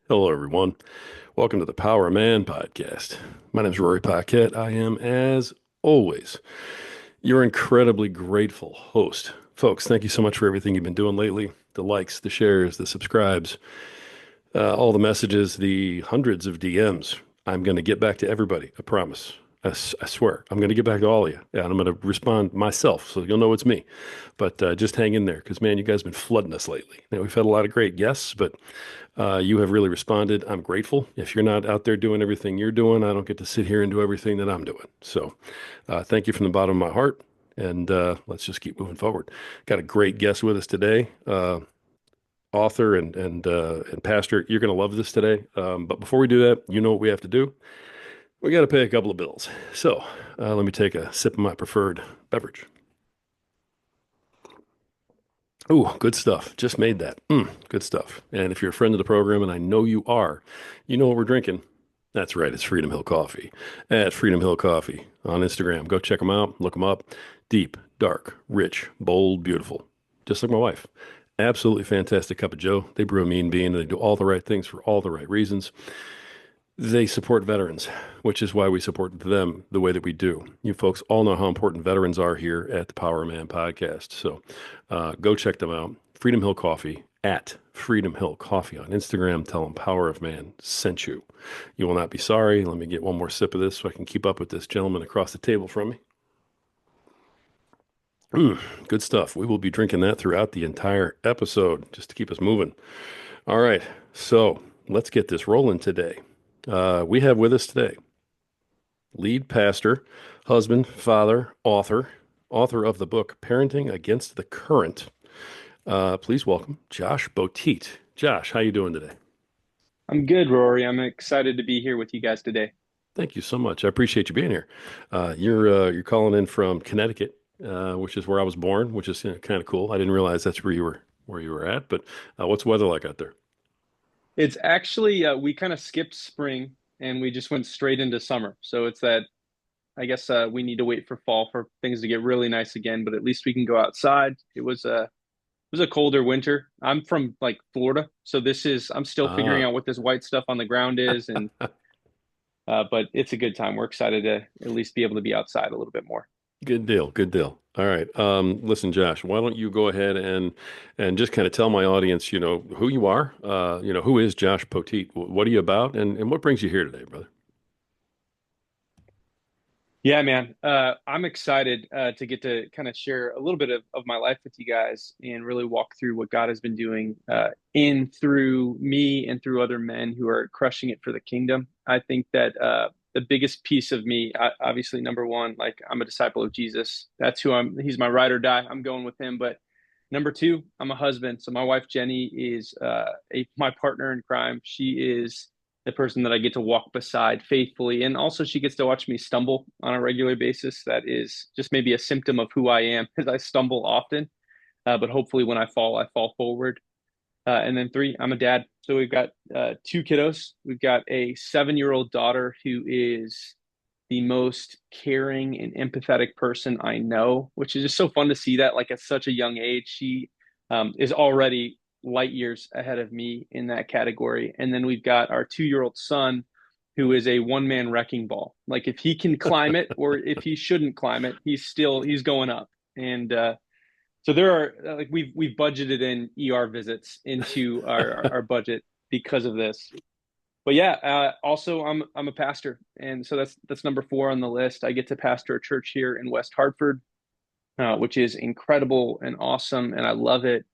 Hello, everyone. Welcome to the Power of Man podcast. My name is Rory Paquette. I am, as always, your incredibly grateful host. Folks, thank you so much for everything you've been doing lately. The likes, the shares, the subscribes, all the messages, the hundreds of DMs. I'm going to get back to everybody. I promise. I swear. I'm going to get back to all of you. And I'm going to respond myself so you'll know it's me. But just hang in there because, man, you guys have been flooding us lately. Now, we've had a lot of great guests, but you have really responded. I'm grateful. If you're not out there doing everything you're doing, I don't get to sit here and do everything that I'm doing. So thank you from the bottom of my heart. And let's just keep moving forward. Got a great guest with us today, author and pastor. You're going to love this today. But before we do that, you know what we have to do. We got to pay a couple of bills. So let me take a sip of my preferred beverage. Ooh, good stuff. Just made that. Good stuff. And if you're a friend of the program, and I know you are, you know what we're drinking. That's right. It's Freedom Hill Coffee at Freedom Hill Coffee on Instagram. Go check them out. Look them up. Deep, dark, rich, bold, beautiful. Just like my wife. Absolutely fantastic cup of joe. They brew a mean bean. They do all the right things for all the right reasons. They support veterans, which is why we support them the way that we do. You folks all know how important veterans are here at the Power Man podcast. So go check them out. Freedom Hill Coffee at Freedom Hill Coffee on Instagram. Tell them Power of Man sent you. You will not be sorry. Let me get one more sip of this so I can keep up with this gentleman across the table from me. Good stuff. We will be drinking that throughout the entire episode just to keep us moving. All right. So let's get this rolling today. We have with us today lead pastor, husband, father, author of the book Parenting Against the Current. Please welcome Josh Poteet. Josh, how you doing today? I'm good, Rory. I'm excited to be here with you guys today. Thank you so much. I appreciate you being here. You're calling in from Connecticut, which is where I was born, which is kind of cool. I didn't realize that's where you were at. But what's the weather like out there? It's actually, we kind of skipped spring and we just went straight into summer. So it's that, I guess we need to wait for fall for things to get really nice again, but at least we can go outside. It was a colder winter. I'm from like Florida, so I'm still figuring Ah. out what this white stuff on the ground is, and but it's a good time. We're excited to at least be able to be outside a little bit more. Good deal. Good deal. All right. Listen, Josh, why don't you go ahead and just kind of tell my audience, who you are, who is Josh Poteet? What are you about, and what brings you here today, brother? Yeah, man. I'm excited to get to kind of share a little bit of my life with you guys and really walk through what God has been doing in through me and through other men who are crushing it for the kingdom. I think that the biggest piece of me, obviously, number one, like I'm a disciple of Jesus. That's who I'm. He's my ride or die. I'm going with him. But number two, I'm a husband. So my wife Jenny is my partner in crime. She is the person that I get to walk beside faithfully. And also, she gets to watch me stumble on a regular basis. That is just maybe a symptom of who I am, because I stumble often. But hopefully, when I fall forward. And then three, I'm a dad. So we've got two kiddos. We've got a 7-year-old daughter who is the most caring and empathetic person I know, which is just so fun to see that like at such a young age. She is already light years ahead of me in that category. And then we've got our 2-year-old son who is a one-man wrecking ball. Like if he can climb it or if he shouldn't climb it, he's going up. And so there are like we've budgeted in ER visits into our budget because of this. But yeah, also I'm a pastor, and so that's number four on the list. I get to pastor a church here in West Hartford, which is incredible and awesome, and I love it.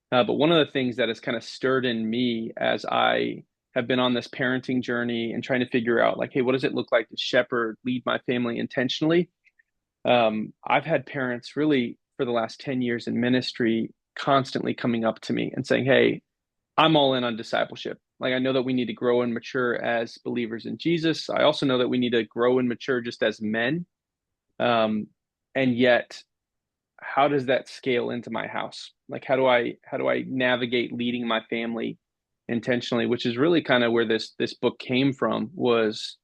But one of the things that has kind of stirred in me as I have been on this parenting journey and trying to figure out like, hey, what does it look like to shepherd, lead my family intentionally? I've had parents really for the last 10 years in ministry constantly coming up to me and saying, hey, I'm all in on discipleship. Like I know that we need to grow and mature as believers in Jesus. I also know that we need to grow and mature just as men. Um, and yet, how does that scale into my house? Like how do I navigate leading my family intentionally? Which is really kind of where this book came from. Was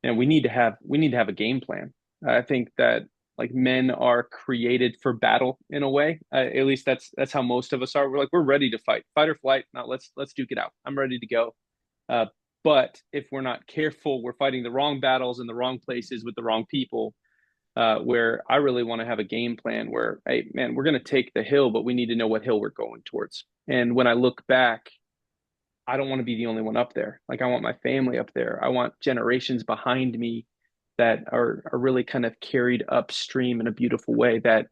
we need to have a game plan. I think that like men are created for battle in a way. At least that's how most of us are. We're ready to fight or flight. Now let's duke it out. I'm ready to go. Uh, but if we're not careful, we're fighting the wrong battles in the wrong places with the wrong people. Where I really want to have a game plan where, hey, man, we're going to take the hill, but we need to know what hill we're going towards. And when I look back, I don't want to be the only one up there. Like I want my family up there. I want generations behind me that are really kind of carried upstream in a beautiful way that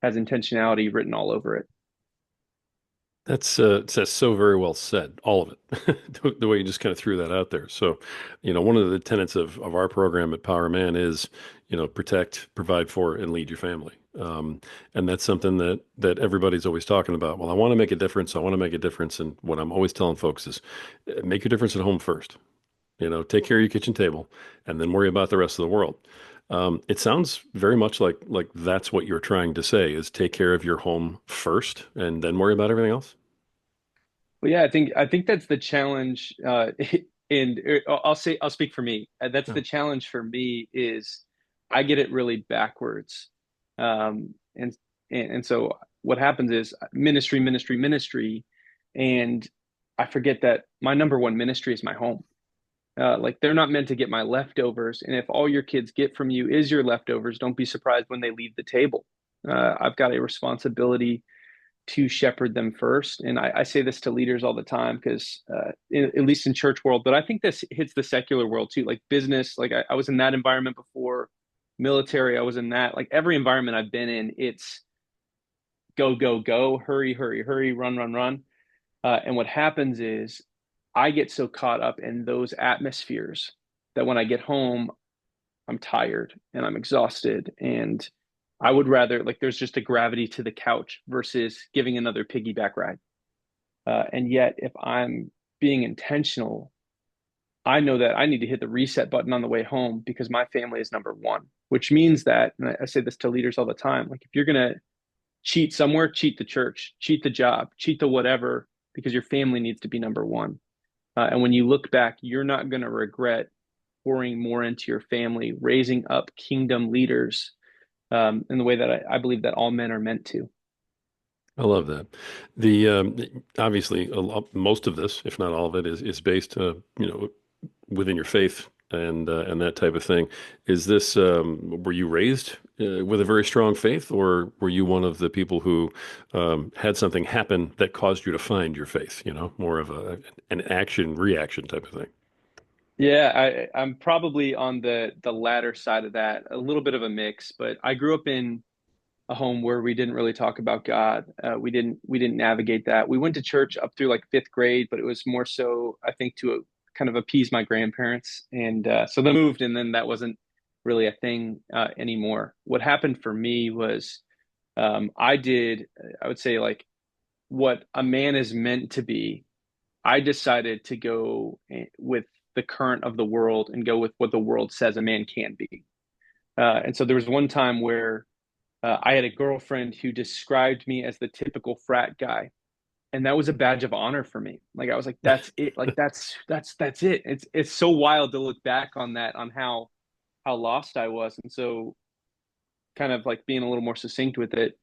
has intentionality written all over it. That's so very well said, all of it, the way you just kind of threw that out there. So, one of the tenets of our program at Power Man is, protect, provide for, and lead your family. And that's something that everybody's always talking about. Well, I want to make a difference. I want to make a difference. And what I'm always telling folks is make your difference at home first. Take care of your kitchen table and then worry about the rest of the world. It sounds very much like that's what you're trying to say is take care of your home first and then worry about everything else. Well, yeah, I think that's the challenge. And I'll speak for me. That's Yeah. the challenge for me is I get it really backwards. Um, and and so what happens is ministry, ministry, ministry, and I forget that my number one ministry is my home. Like they're not meant to get my leftovers, and if all your kids get from you is your leftovers, don't be surprised when they leave the table. I've got a responsibility to shepherd them first. And I say this to leaders all the time because, at least in church world, but I think this hits the secular world too, like business. Like I was in that environment before, military. I was in that. Like every environment I've been in, it's go, go, go, hurry, hurry, hurry, run, run, run. And what happens is I get so caught up in those atmospheres that when I get home, I'm tired and I'm exhausted and I would rather like there's just a gravity to the couch versus giving another piggyback ride. And yet, if I'm being intentional, I know that I need to hit the reset button on the way home because my family is number one, which means that, and I say this to leaders all the time, like if you're going to cheat somewhere, cheat the church, cheat the job, cheat the whatever, because your family needs to be number one. And when you look back, you're not going to regret pouring more into your family, raising up kingdom leaders in the way that I believe that all men are meant to. I love that. The obviously most of this, if not all of it, is based, within your faith and that type of thing. Is this were you raised with a very strong faith, or were you one of the people who had something happen that caused you to find your faith? More of an action reaction type of thing. Yeah, I'm probably on the latter side of that, a little bit of a mix, but I grew up in a home where we didn't really talk about God. We didn't navigate that. We went to church up through like fifth grade, but it was more so I think to kind of appease my grandparents, and so they moved, and then that wasn't really a thing anymore. What happened for me was I would say like what a man is meant to be. I decided to go with the current of the world and go with what the world says a man can be. And so there was one time where I had a girlfriend who described me as the typical frat guy, and that was a badge of honor for me. Like I was like, that's it. Like that's it. It's so wild to look back on that, on how lost I was, and so kind of like being a little more succinct with it.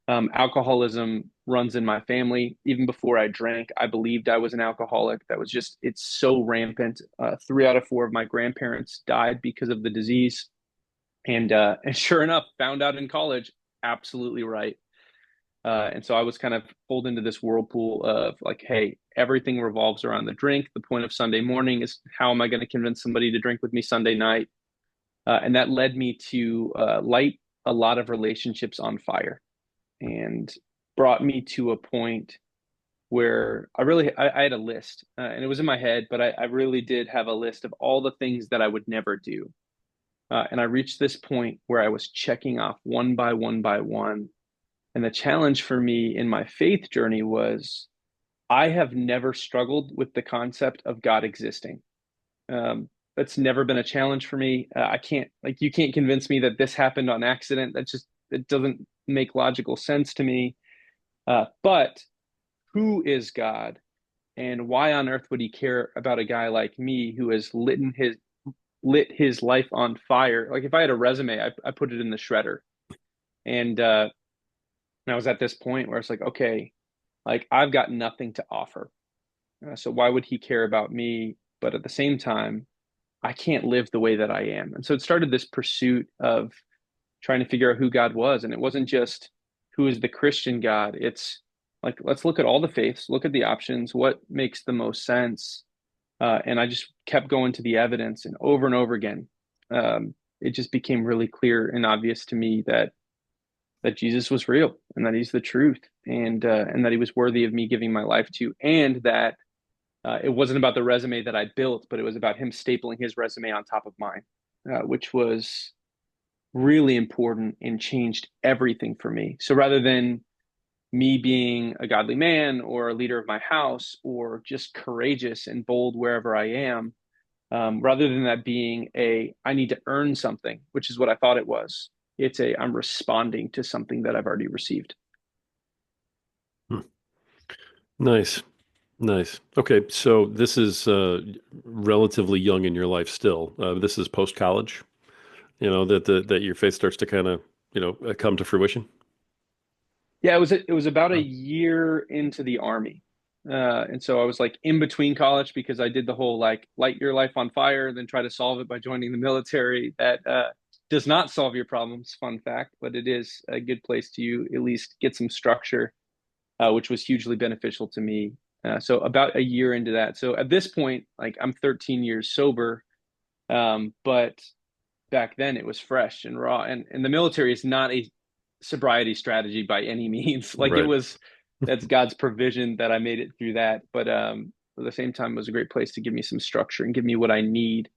Alcoholism runs in my family. Even before I drank, I believed I was an alcoholic. That was just, it's so rampant. 3 out of 4 of my grandparents died because of the disease. And sure enough, found out in college, absolutely right. And so I was kind of pulled into this whirlpool of like, hey, everything revolves around the drink. The point of Sunday morning is how am I going to convince somebody to drink with me Sunday night? And that led me to light a lot of relationships on fire and brought me to a point where I had a list and it was in my head, but I really did have a list of all the things that I would never do. And I reached this point where I was checking off one by one by one. And the challenge for me in my faith journey was I have never struggled with the concept of God existing. That's never been a challenge for me. I can't, like, you can't convince me that this happened on accident. It doesn't make logical sense to me. But who is God, and why on earth would he care about a guy like me who has lit his life on fire? Like if I had a resume, I put it in the shredder. And I was at this point where it's like, okay, like I've got nothing to offer. So why would he care about me? but at the same time, I can't live the way that I am. And so it started this pursuit of trying to figure out who God was. And it wasn't just who is the Christian God. It's like, let's look at all the faiths, look at the options, what makes the most sense. And I just kept going to the evidence and over again. It just became really clear and obvious to me that Jesus was real and that he's the truth and that he was worthy of me giving my life to, and that it wasn't about the resume that I built, but it was about him stapling his resume on top of mine, which was really important and changed everything for me. So rather than me being a godly man or a leader of my house or just courageous and bold wherever I am, rather than that being a I need to earn something, which is what I thought it was. It's a I'm responding to something that I've already received. Hmm. Nice. Nice. Okay, so this is relatively young in your life still. This is post college, that your faith starts to kind of, come to fruition. Yeah, it was about a Oh, year into the army. And so I was like in between college because I did the whole like light your life on fire, then try to solve it by joining the military. That does not solve your problems, fun fact, but it is a good place to at least get some structure, which was hugely beneficial to me. So about a year into that. So at this point, like I'm 13 years sober, but back then it was fresh and raw. And the military is not a sobriety strategy by any means. Like it right. was, that's God's provision that I made it through that. But at the same time, it was a great place to give me some structure and give me what I need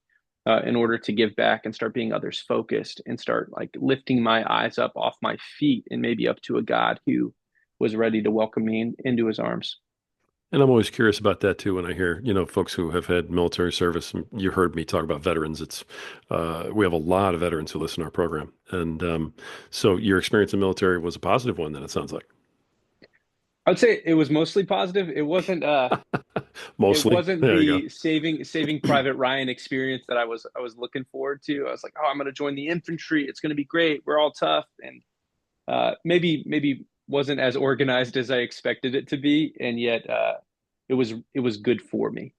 in order to give back and start being others focused and start like lifting my eyes up off my feet and maybe up to a God who was ready to welcome me into his arms. And I'm always curious about that too when I hear, folks who have had military service. And you heard me talk about veterans. We have a lot of veterans who listen to our program. And so your experience in the military was a positive one, then it sounds like. I would say it was mostly positive. It Mostly. wasn't There you go. the Saving Private Ryan experience that I was looking forward to. I was like, oh, I'm going to join the infantry. It's going to be great. We're all tough, and maybe wasn't as organized as I expected it to be, and yet it was good for me.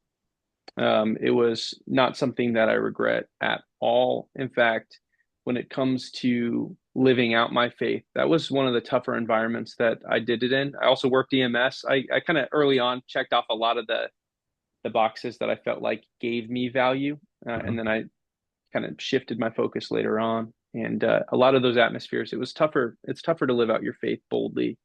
It was not something that I regret at all. In fact, when it comes to living out my faith, that was one of the tougher environments that I did it in. I also worked EMS. I kind of early on checked off a lot of the boxes that I felt like gave me value, Mhm. and then I kind of shifted my focus later on. And a lot of those atmospheres, it was tougher. It's tougher to live out your faith boldly.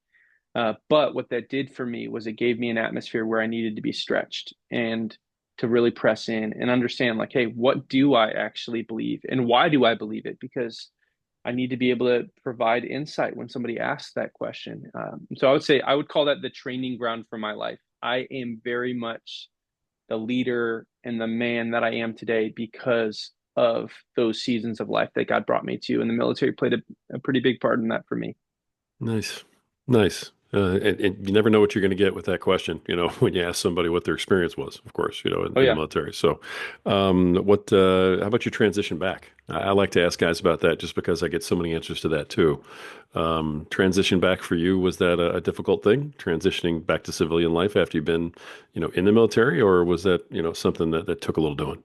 But what that did for me was it gave me an atmosphere where I needed to be stretched and to really press in and understand, like, hey, what do I actually believe and why do I believe it? Because I need to be able to provide insight when somebody asks that question. So I would say I would call that the training ground for my life. I am very much the leader and the man that I am today because of those seasons of life that God brought me to. And the military played a pretty big part in that for me. Nice. Nice. And you never know what you're going to get with that question, when you ask somebody what their experience was, of course, Oh, in the yeah. military. So, how about your transition back? I like to ask guys about that just because I get so many answers to that too. Transition back for you, was that a difficult thing, transitioning back to civilian life after you've been, in the military, or was that, something that took a little doing?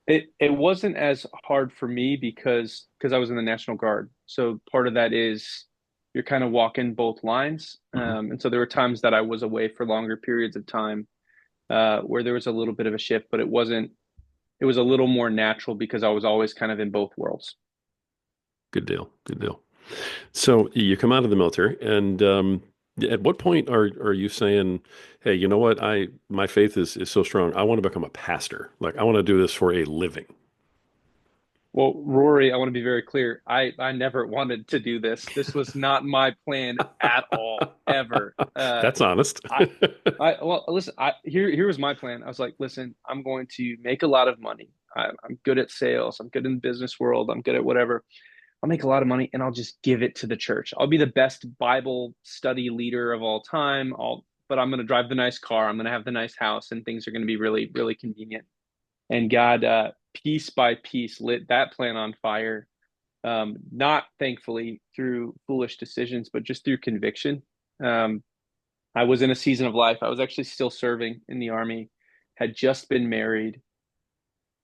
It wasn't as hard for me because I was in the National Guard. So part of that is you're kind of walking both lines. Hmm. And so there were times that I was away for longer periods of time where there was a little bit of a shift, but it was a little more natural because I was always kind of in both worlds. Good deal. Good deal. So you come out of the military, and at what point are you saying, "Hey, you know what? My faith is so strong. I want to become a pastor. Like I want to do this for a living." Well, Rory, I want to be very clear. I never wanted to do this. This was not my plan at all, ever. That's honest. I well, listen, here was my plan. I was like, listen, I'm going to make a lot of money. I'm good at sales. I'm good in the business world. I'm good at whatever. I'll make a lot of money and I'll just give it to the church. I'll be the best Bible study leader of all time. But I'm going to drive the nice car. I'm going to have the nice house, and things are going to be really, really convenient. And God, piece by piece, lit that plan on fire. Not thankfully through foolish decisions, but just through conviction. Um, I was in a season of life. I was actually still serving in the army, had just been married,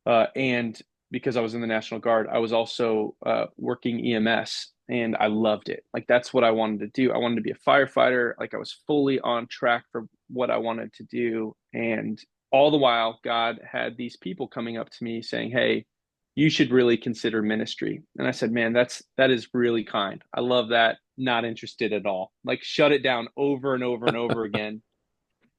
and because I was in the National Guard, I was also working EMS, and I loved it. Like that's what I wanted to do. I wanted to be a firefighter. Like I was fully on track for what I wanted to do. And all the while, God had these people coming up to me saying, "Hey, you should really consider ministry." And I said, "Man, that is really kind. I love that. Not interested at all." Like shut it down over and over and over again.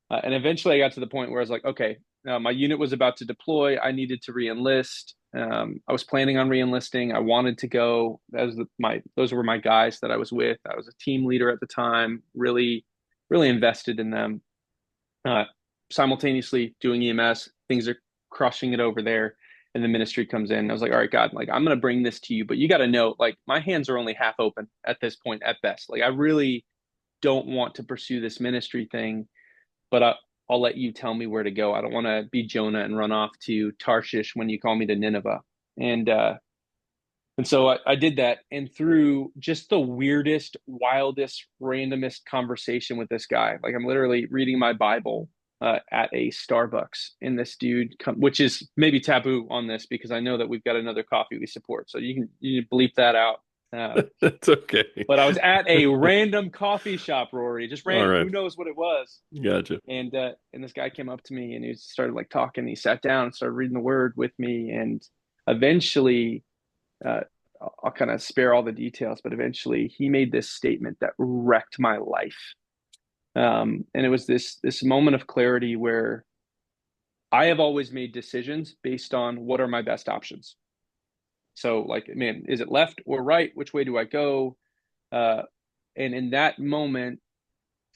And eventually I got to the point where I was like, okay, my unit was about to deploy. I needed to reenlist. I was planning on reenlisting. I wanted to go. Those were my guys that I was with. I was a team leader at the time, really, really invested in them. Uh, Simultaneously doing EMS, things are crushing it over there. And the ministry comes in. I was like, all right, God, like I'm going to bring this to you, but you got to know, like my hands are only half open at this point at best. Like I really don't want to pursue this ministry thing, but I'll let you tell me where to go. I don't want to be Jonah and run off to Tarshish when you call me to Nineveh. And so I did that, and through just the weirdest, wildest, randomest conversation with this guy, like I'm literally reading my Bible at a Starbucks, and this dude, which is maybe taboo on this because I know that we've got another coffee we support, so you can bleep that out. That's okay. But I was at a random coffee shop, Rory, just All random. right. Who knows what it was? Gotcha. And this guy came up to me and he started like talking. He sat down and started reading the word with me, and eventually, uh, I'll kind of spare all the details, but eventually he made this statement that wrecked my life. And it was this moment of clarity where I have always made decisions based on what are my best options. So, like, man, is it left or right? Which way do I go? Uh, and in that moment,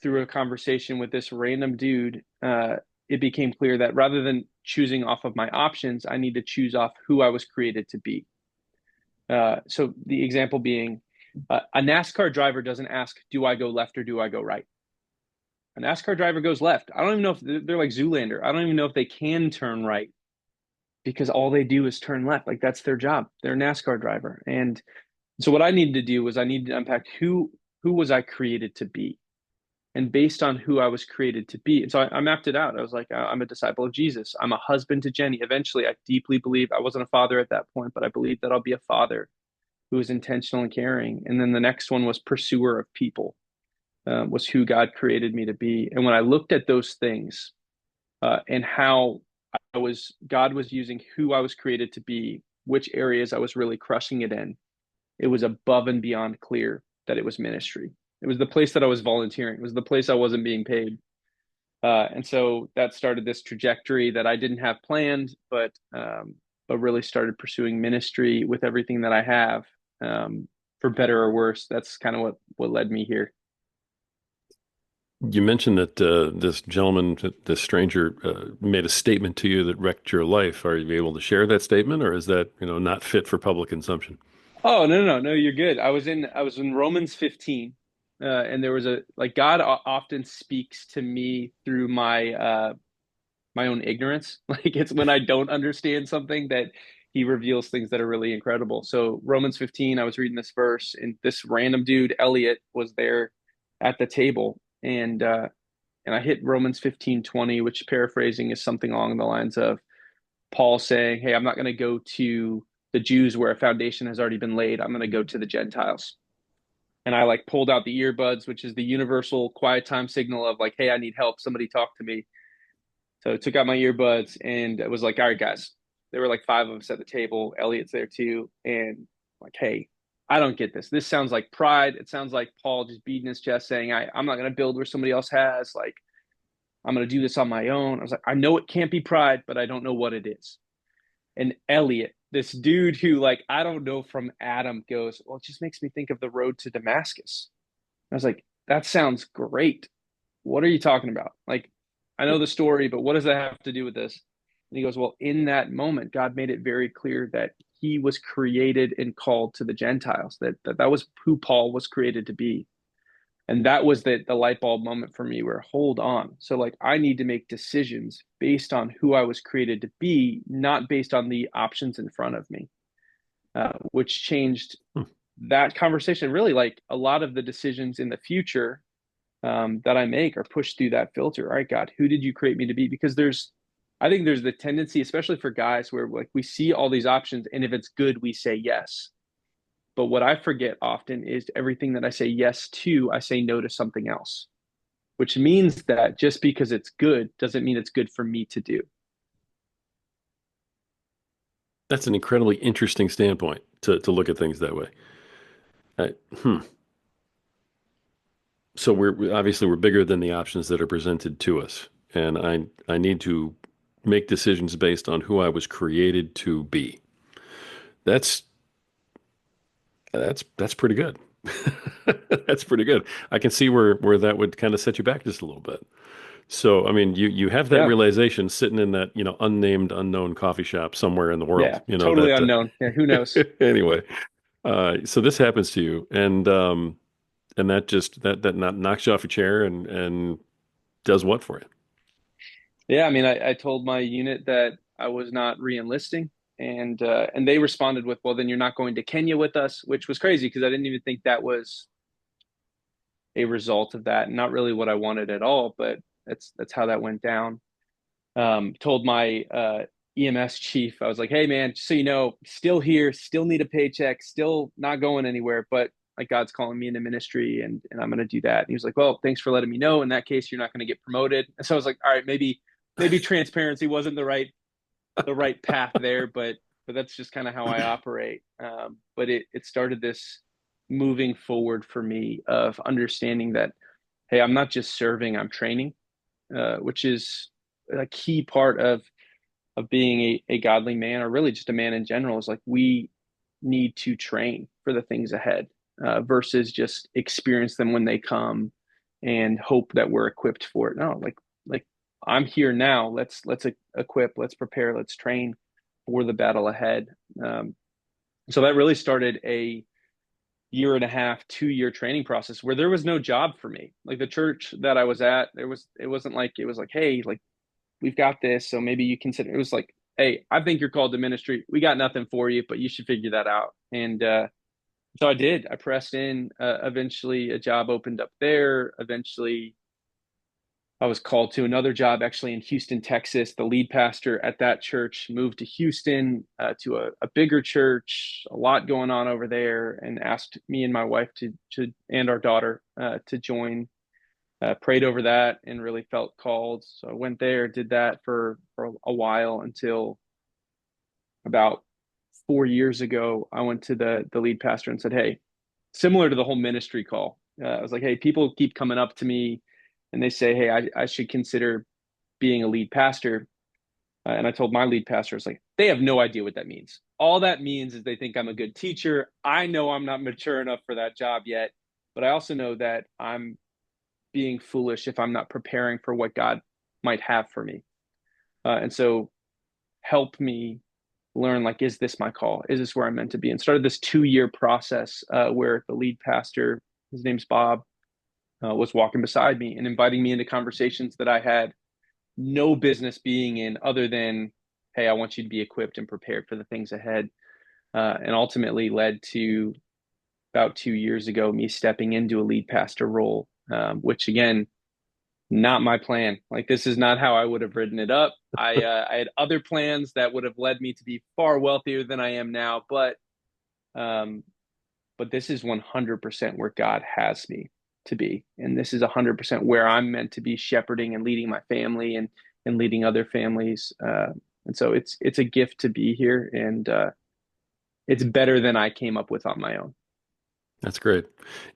through a conversation with this random dude, it became clear that rather than choosing off of my options, I need to choose off who I was created to be. So the example being, a NASCAR driver doesn't ask, "Do I go left or do I go right?" A NASCAR driver goes left. I don't even know if they're like Zoolander. I don't even know if they can turn right because all they do is turn left. Like that's their job. They're a NASCAR driver. And so what I needed to do was I needed to unpack who was I created to be, and based on who I was created to be. And so I mapped it out. I was like, I'm a disciple of Jesus. I'm a husband to Jenny. Eventually, I deeply believe I wasn't a father at that point, but I believe that I'll be a father who is intentional and caring. And then the next one was pursuer of people, was who God created me to be. And when I looked at those things and how God was using who I was created to be, which areas I was really crushing it in, it was above and beyond clear that it was ministry. It was the place that I was volunteering. It was the place I wasn't being paid. And so that started this trajectory that I didn't have planned, but really started pursuing ministry with everything that I have, for better or worse. That's kind of what led me here. You mentioned that this gentleman, this stranger, made a statement to you that wrecked your life. Are you able to share that statement, or is that, not fit for public consumption? Oh, no, you're good. I was in Romans 15, and there was a like God often speaks to me through my own ignorance. Like it's when I don't understand something that he reveals things that are really incredible. So Romans 15, I was reading this verse, and this random dude, Elliot, was there at the table, and I hit Romans 15:20, which paraphrasing is something along the lines of Paul saying, "Hey, I'm not going to go to the Jews where a foundation has already been laid. I'm going to go to the Gentiles." And I like pulled out the earbuds, which is the universal quiet time signal of like, "Hey, I need help. Somebody talk to me." So I took out my earbuds and it was like, "All right, guys." There were like five of us at the table. Elliot's there too. And like, "Hey, I don't get this. This sounds like pride. It sounds like Paul just beating his chest saying, I'm not going to build where somebody else has. Like, I'm going to do this on my own." I was like, "I know it can't be pride, but I don't know what it is." And Elliot, this dude who, like, I don't know from Adam, goes, "Well, it just makes me think of the road to Damascus." I was like, "That sounds great. What are you talking about? Like, I know the story, but what does that have to do with this?" And he goes, "Well, in that moment, God made it very clear that he was created and called to the Gentiles, that was who Paul was created to be." And that was the light bulb moment for me where, hold on. So like I need to make decisions based on who I was created to be, not based on the options in front of me, which changed Hmm. that conversation. Really, like a lot of the decisions in the future that I make are pushed through that filter. All right, God, who did you create me to be? Because I think there's the tendency, especially for guys, where like we see all these options, and if it's good, we say yes. But what I forget often is everything that I say yes to, I say no to something else, which means that just because it's good doesn't mean it's good for me to do. That's an incredibly interesting standpoint to look at things that way. I, hmm. So obviously we're bigger than the options that are presented to us, and I need to make decisions based on who I was created to be. That's that's pretty good. That's pretty good. I can see where that would kind of set you back just a little bit. So, I mean, you have that Yeah. realization sitting in that, unnamed, unknown coffee shop somewhere in the world, Yeah. Totally that unknown. Yeah. Who knows? anyway. So this happens to you, and that just that not knocks you off your chair and does what for you? Yeah. I mean, I told my unit that I was not re-enlisting, and they responded with, "Well, then you're not going to Kenya with us," which was crazy because I didn't even think that was a result of that. Not really what I wanted at all, but that's how that went down. Told my EMS chief, I was like, "Hey, man, just so you know, still here, still need a paycheck, still not going anywhere, but like God's calling me into ministry, and I'm going to do that." And he was like, "Well, thanks for letting me know. In that case, you're not going to get promoted." And so I was like, "All right, maybe transparency wasn't the right path there, but that's just kind of how I operate." But it started this moving forward for me of understanding that, hey, I'm not just serving, I'm training, which is a key part of being a godly man, or really just a man in general. Is like we need to train for the things ahead, versus just experience them when they come and hope that we're equipped for it. No, like I'm here now. Let's equip, let's prepare, let's train for the battle ahead. Um, so that really started a year and a half, 2 year training process where there was no job for me. Like the church that I was at, it wasn't like it was like, hey, like we've got this, so maybe you consider. It was like, hey, I think you're called to ministry. We got nothing for you, but you should figure that out. And so I did. I pressed in. Eventually, a job opened up there. Eventually, I was called to another job actually in Houston, Texas. The lead pastor at that church moved to Houston, to a bigger church, a lot going on over there, and asked me and my wife to and our daughter to join. Prayed over that and really felt called. So I went there, did that for a while until about 4 years ago. I went to the lead pastor and said, "Hey," similar to the whole ministry call. I was like, "Hey, people keep coming up to me and they say, hey, I should consider being a lead pastor." And I told my lead pastor, I was like, "They have no idea what that means. All that means is they think I'm a good teacher. I know I'm not mature enough for that job yet, but I also know that I'm being foolish if I'm not preparing for what God might have for me. And so help me learn, like, is this my call? Is this where I'm meant to be?" And started this 2 year process where the lead pastor, his name's Bob, was walking beside me and inviting me into conversations that I had no business being in, other than, hey, I want you to be equipped and prepared for the things ahead. And ultimately led to about 2 years ago me stepping into a lead pastor role, which again, not my plan. Like this is not how I would have written it up. I had other plans that would have led me to be far wealthier than I am now, um, but this is 100% where God has me to be, and this is 100% where I'm meant to be shepherding and leading my family and leading other families. And so it's a gift to be here, and it's better than I came up with on my own. That's great.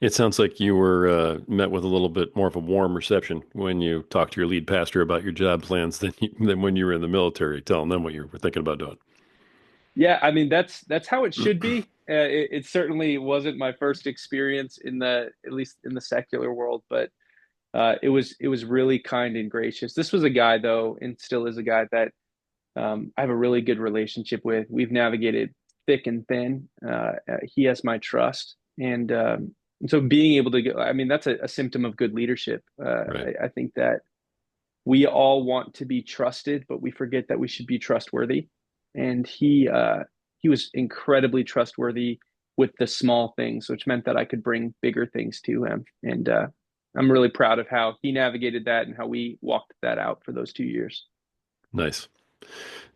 It sounds like you were met with a little bit more of a warm reception when you talked to your lead pastor about your job plans than when you were in the military, telling them what you were thinking about doing. Yeah, I mean that's how it should be. It certainly wasn't my first experience in the at least in the secular world, but it was really kind and gracious. This was a guy though, and still is a guy that I have a really good relationship with. We've navigated thick and thin. He has my trust, and so being able to get, I mean, that's a symptom of good leadership. Right. I think that we all want to be trusted, but we forget that we should be trustworthy. And he was incredibly trustworthy with the small things, which meant that I could bring bigger things to him. And I'm really proud of how he navigated that and how we walked that out for those 2 years. Nice.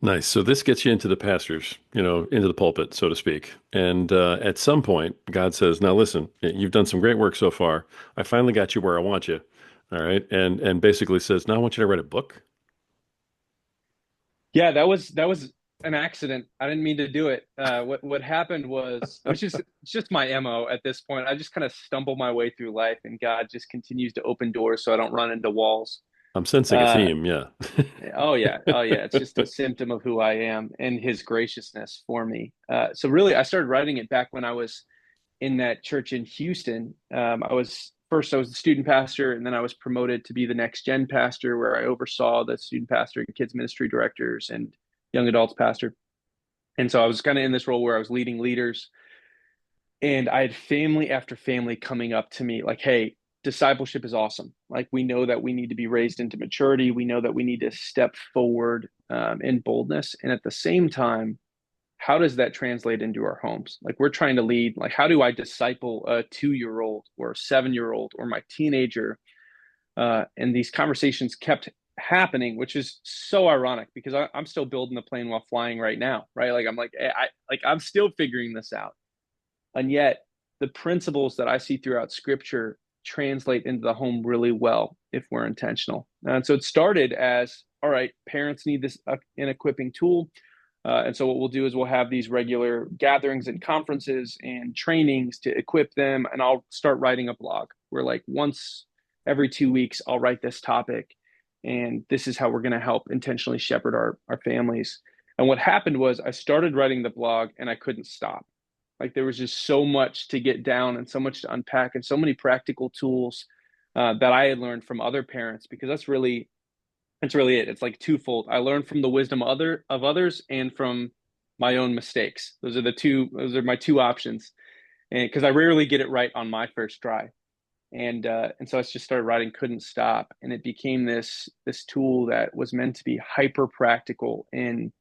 Nice. So this gets you into the pastures, into the pulpit, so to speak. And at some point, God says, "Now listen, you've done some great work so far. I finally got you where I want you." All right, and basically says, "Now I want you to write a book." Yeah, that was an accident. I didn't mean to do it. What happened was, which is it's just my MO at this point. I just kind of stumble my way through life, and God just continues to open doors so I don't run into walls. I'm sensing a Uh, theme. Yeah. oh yeah, oh yeah. It's just a symptom of who I am and His graciousness for me. So really, I started writing it back when I was in that church in Houston. I was the student pastor, and then I was promoted to be the next gen pastor, where I oversaw the student pastor and kids ministry directors and young adults pastor. And so I was kind of in this role where I was leading leaders, and I had family after family coming up to me like, "Hey, discipleship is awesome. Like we know that we need to be raised into maturity. We know that we need to step forward in boldness, and at the same time." How does that translate into our homes? Like we're trying to lead, like how do I disciple a 2 year old or a 7 year old or my teenager? And these conversations kept happening, which is so ironic because I'm still building the plane while flying right now, right? Like I'm like I'm still figuring this out, and yet the principles that I see throughout Scripture translate into the home really well if we're intentional. And so it started as all right, parents need this an equipping tool. And so what we'll do is we'll have these regular gatherings and conferences and trainings to equip them. And I'll start writing a blog where like once every 2 weeks, I'll write this topic. And this is how we're going to help intentionally shepherd our families. And what happened was I started writing the blog and I couldn't stop. Like there was just so much to get down and so much to unpack and so many practical tools that I had learned from other parents because that's really it. It's like twofold. I learned from the wisdom of others and from my own mistakes. Those are my two options. And because I rarely get it right on my first try. And so I just started writing, couldn't stop. And it became this tool that was meant to be hyper practical in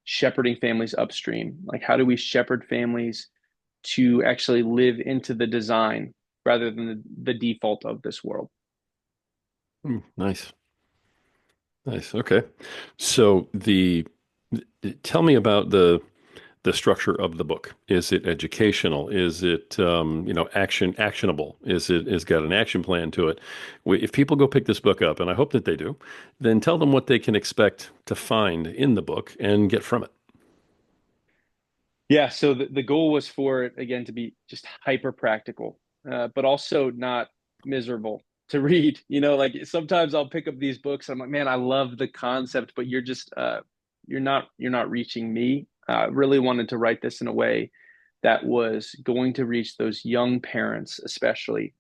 shepherding families upstream. Like how do we shepherd families to actually live into the design rather than the default of this world? Nice. Nice. Okay. So tell me about the structure of the book. Is it educational? Is it actionable? Is got an action plan to it? If people go pick this book up, and I hope that they do, then tell them what they can expect to find in the book and get from it. Yeah, so the goal was for it again to be just hyper practical, but also not miserable to read. Like sometimes I'll pick up these books and I'm like, man, I love the concept, but you're not reaching me. I really wanted to write this in a way that was going to reach those young parents, especially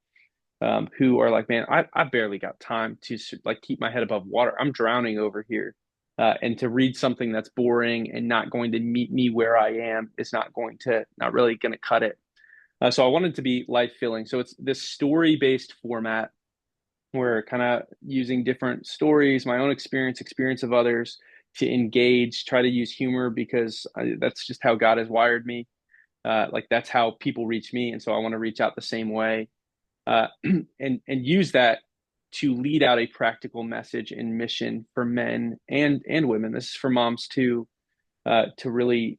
who are like, man, I barely got time to like keep my head above water. I'm drowning over here. And to read something that's boring and not going to meet me where I am is not really going to cut it. So I wanted to be life filling. So it's this story based format. We're kind of using different stories, my own experience of others to engage, try to use humor because that's just how God has wired me. Like that's how people reach me. And so I want to reach out the same way and use that to lead out a practical message and mission for men and women. This is for moms too, to really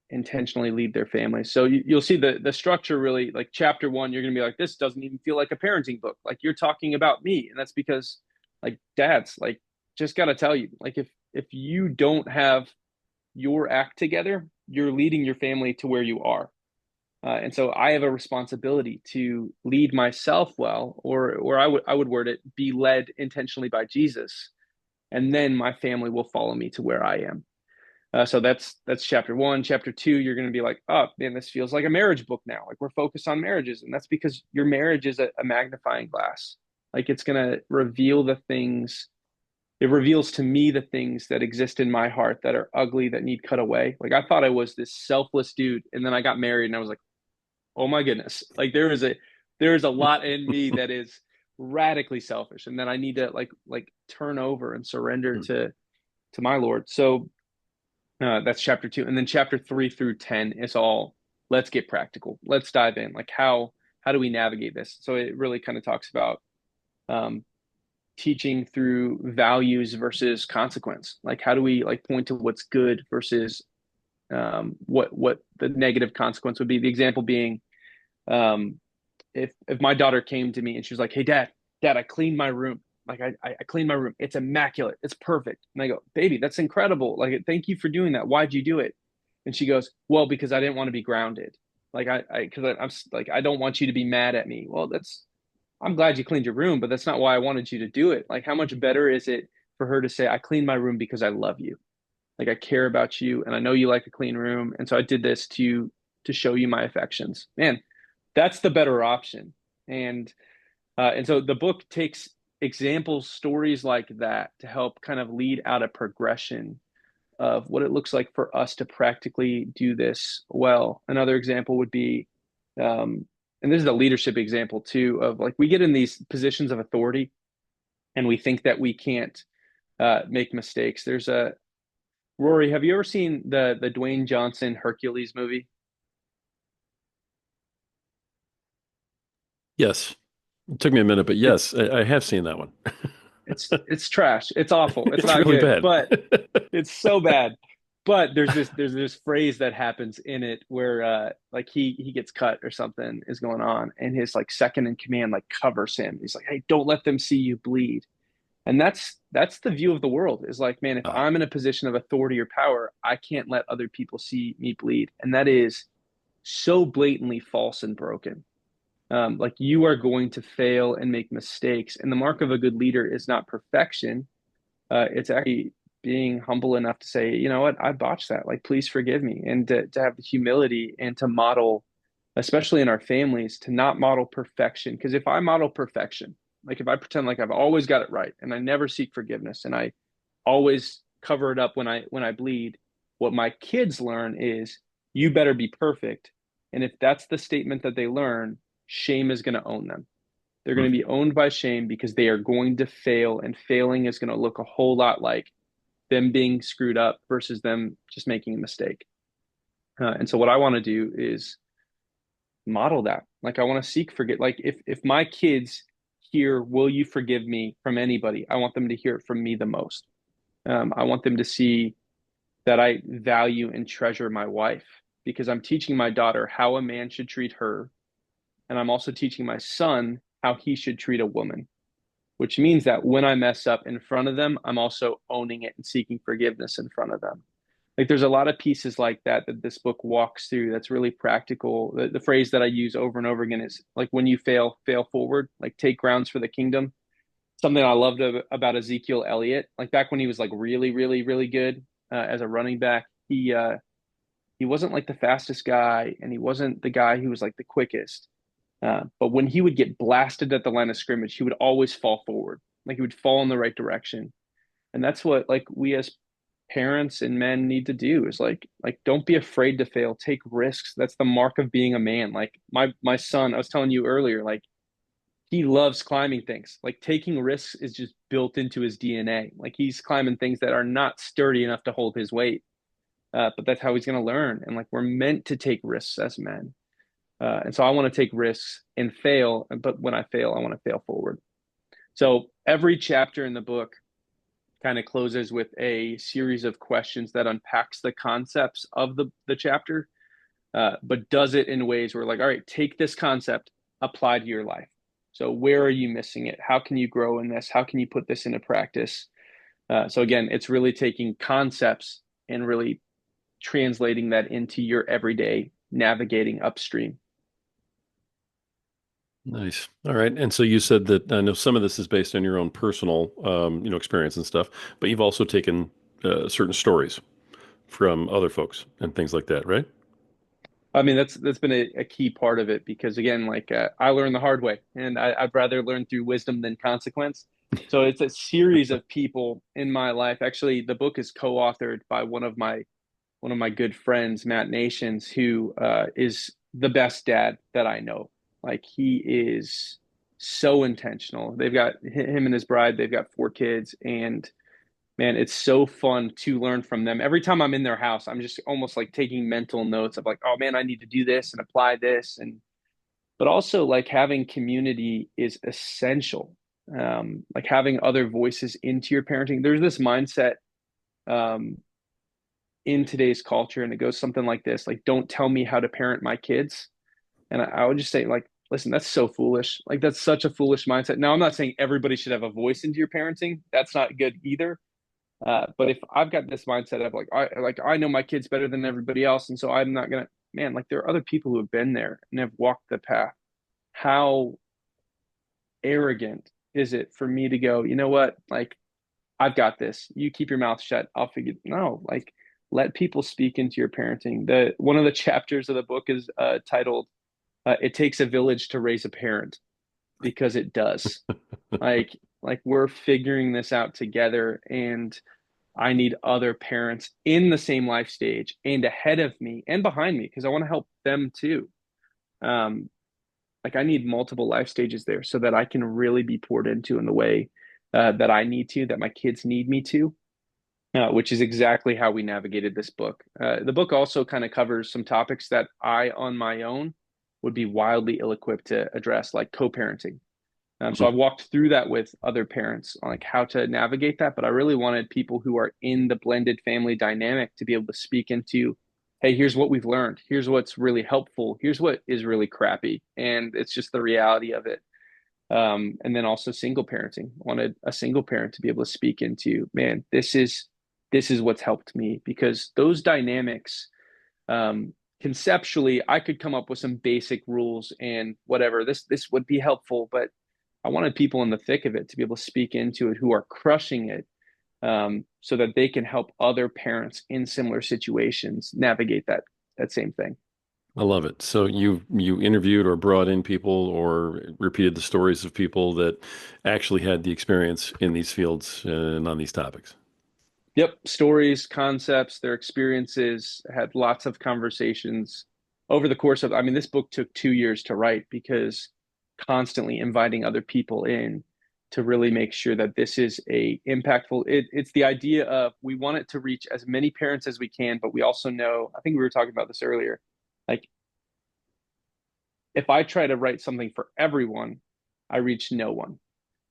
intentionally lead their families. So you'll see the structure really like chapter one. You're going to be like, this doesn't even feel like a parenting book. Like you're talking about me, and that's because like dads, like just got to tell you, like if you don't have your act together, you're leading your family to where you are. And so I have a responsibility to lead myself well, or I would word it, be led intentionally by Jesus, and then my family will follow me to where I am. So that's chapter one. Chapter two, you're going to be like, oh man, this feels like a marriage book now. Like we're focused on marriages, and that's because your marriage is a magnifying glass. Like it's going to reveal the things. It reveals to me the things that exist in my heart that are ugly that need cut away. Like I thought I was this selfless dude, and then I got married, and I was like, oh my goodness, like there is a lot in me that is radically selfish, and then I need to like turn over and surrender to my Lord. So that's chapter two, and then chapter 3 through 10 is all let's get practical, let's dive in, like how do we navigate this. So it really kind of talks about um teaching through values versus consequence. Like, how do we like point to what's good versus what the negative consequence would be? The example being, um, if my daughter came to me and she was like, "Hey, Dad, I cleaned my room. Like, I cleaned my room. It's immaculate. It's perfect." And I go, "Baby, that's incredible. Like, thank you for doing that. Why'd you do it?" And she goes, "Well, because I didn't want to be grounded. Like, because I'm like, I don't want you to be mad at me." Well, that's I'm glad you cleaned your room, but that's not why I wanted you to do it. Like, how much better is it for her to say, "I cleaned my room because I love you. Like, I care about you, and I know you like a clean room, and so I did this to show you my affections." Man, that's the better option. And so the book takes examples, stories like that to help kind of lead out a progression of what it looks like for us to practically do this well. Another example would be, and this is a leadership example too, of like we get in these positions of authority and we think that we can't make mistakes. There's a Rory, have you ever seen the Dwayne Johnson Hercules movie? Yes. It took me a minute, but It, yes, I have seen that one. it's trash. It's awful. It's It's not really good, bad. but it's so bad. But there's this phrase that happens in it where like he gets cut or something is going on and his like second in command like covers him. He's like, "Hey, don't let them see you bleed." And that's the view of the world is like, man, if Uh, I'm in a position of authority or power, I can't let other people see me bleed. And that is so blatantly false and broken. Like you are going to fail and make mistakes. And the mark of a good leader is not perfection. It's actually being humble enough to say, you know what, I botched that. Like, please forgive me. And to have the humility and to model, especially in our families, to not model perfection. Because if I model perfection, like if I pretend like I've always got it right and I never seek forgiveness and I always cover it up when I bleed, what my kids learn is you better be perfect. And if that's the statement that they learn, shame is going to own them. They're going to be owned by shame because they are going to fail, and failing is going to look a whole lot like them being screwed up versus them just making a mistake. And so, what I want to do is model that. Like, I want to seek forget. Like, if my kids hear "Will you forgive me?" from anybody, I want them to hear it from me the most. I want them to see that I value and treasure my wife because I'm teaching my daughter how a man should treat her, and I'm also teaching my son how he should treat a woman, which means that when I mess up in front of them, I'm also owning it and seeking forgiveness in front of them. Like there's a lot of pieces like that that this book walks through that's really practical. The phrase that I use over and over again is like when you fail, fail forward, like take grounds for the kingdom. Something I loved about Ezekiel Elliott, like back when he was like really, really, really good as a running back, he wasn't like the fastest guy and he wasn't the guy who was like the quickest. But when he would get blasted at the line of scrimmage, he would always fall forward. Like he would fall in the right direction. And that's what like we as parents and men need to do is like don't be afraid to fail. Take risks. That's the mark of being a man. Like my son, I was telling you earlier, like he loves climbing things. Like taking risks is just built into his DNA. Like he's climbing things that are not sturdy enough to hold his weight. But that's how he's going to learn. And like we're meant to take risks as men. And so I want to take risks and fail, but when I fail, I want to fail forward. So every chapter in the book kind of closes with a series of questions that unpacks the concepts of the chapter, but does it in ways where like, all right, take this concept, apply to your life. So where are you missing it? How can you grow in this? How can you put this into practice? So again, it's really taking concepts and really translating that into your everyday navigating upstream. nice. All right. And so you said that I know some of this is based on your own personal, experience and stuff, but you've also taken certain stories from other folks and things like that, right? I mean, that's been a key part of it because again, like I learned the hard way, and I'd rather learn through wisdom than consequence. So it's a series of people in my life. Actually, the book is co-authored by one of my good friends, Matt Nations, who is the best dad that I know. Like he is so intentional. They've got him and his bride. They've got four kids, and man, it's so fun to learn from them. Every time I'm in their house, I'm just almost like taking mental notes of like, oh man, I need to do this and apply this. And but also like having community is essential. like having other voices into your parenting. There's this mindset um, in today's culture, and it goes something like this: like, don't tell me how to parent my kids. And I would just say, like, listen, that's so foolish. Like, that's such a foolish mindset. Now, I'm not saying everybody should have a voice into your parenting. That's not good either. But if I've got this mindset of I know my kids better than everybody else, and so I'm not gonna, man, like there are other people who have been there and have walked the path. How arrogant is it for me to go, you know what? Like, I've got this. You keep your mouth shut. I'll figure. No, like, let people speak into your parenting. The one of the chapters of the book is titled "It Takes a Village to Raise a Parent," because it does. Like, we're figuring this out together, and I need other parents in the same life stage and ahead of me and behind me because I want to help them too. Um, like, I need multiple life stages there so that I can really be poured into in the way that I need to, that my kids need me to, which is exactly how we navigated this book. The book also kind of covers some topics that I, on my own, would be wildly ill-equipped to address, like co-parenting. So I've walked through that with other parents on like how to navigate that, but I really wanted people who are in the blended family dynamic to be able to speak into, hey, here's what we've learned. Here's what's really helpful. Here's what is really crappy. And it's just the reality of it. And then also single parenting. I wanted a single parent to be able to speak into, man, this is what's helped me because those dynamics conceptually I could come up with some basic rules and whatever this would be helpful, but I wanted people in the thick of it to be able to speak into it who are crushing it, so that they can help other parents in similar situations navigate that same thing. I love it. So you interviewed or brought in people or repeated the stories of people that actually had the experience in these fields and on these topics. Yep, stories, concepts, their experiences, had lots of conversations over the course of, I mean, this book took 2 years to write because constantly inviting other people in to really make sure that this is a impactful. It's the idea of we want it to reach as many parents as we can, but we also know, I think we were talking about this earlier, like if I try to write something for everyone, I reach no one.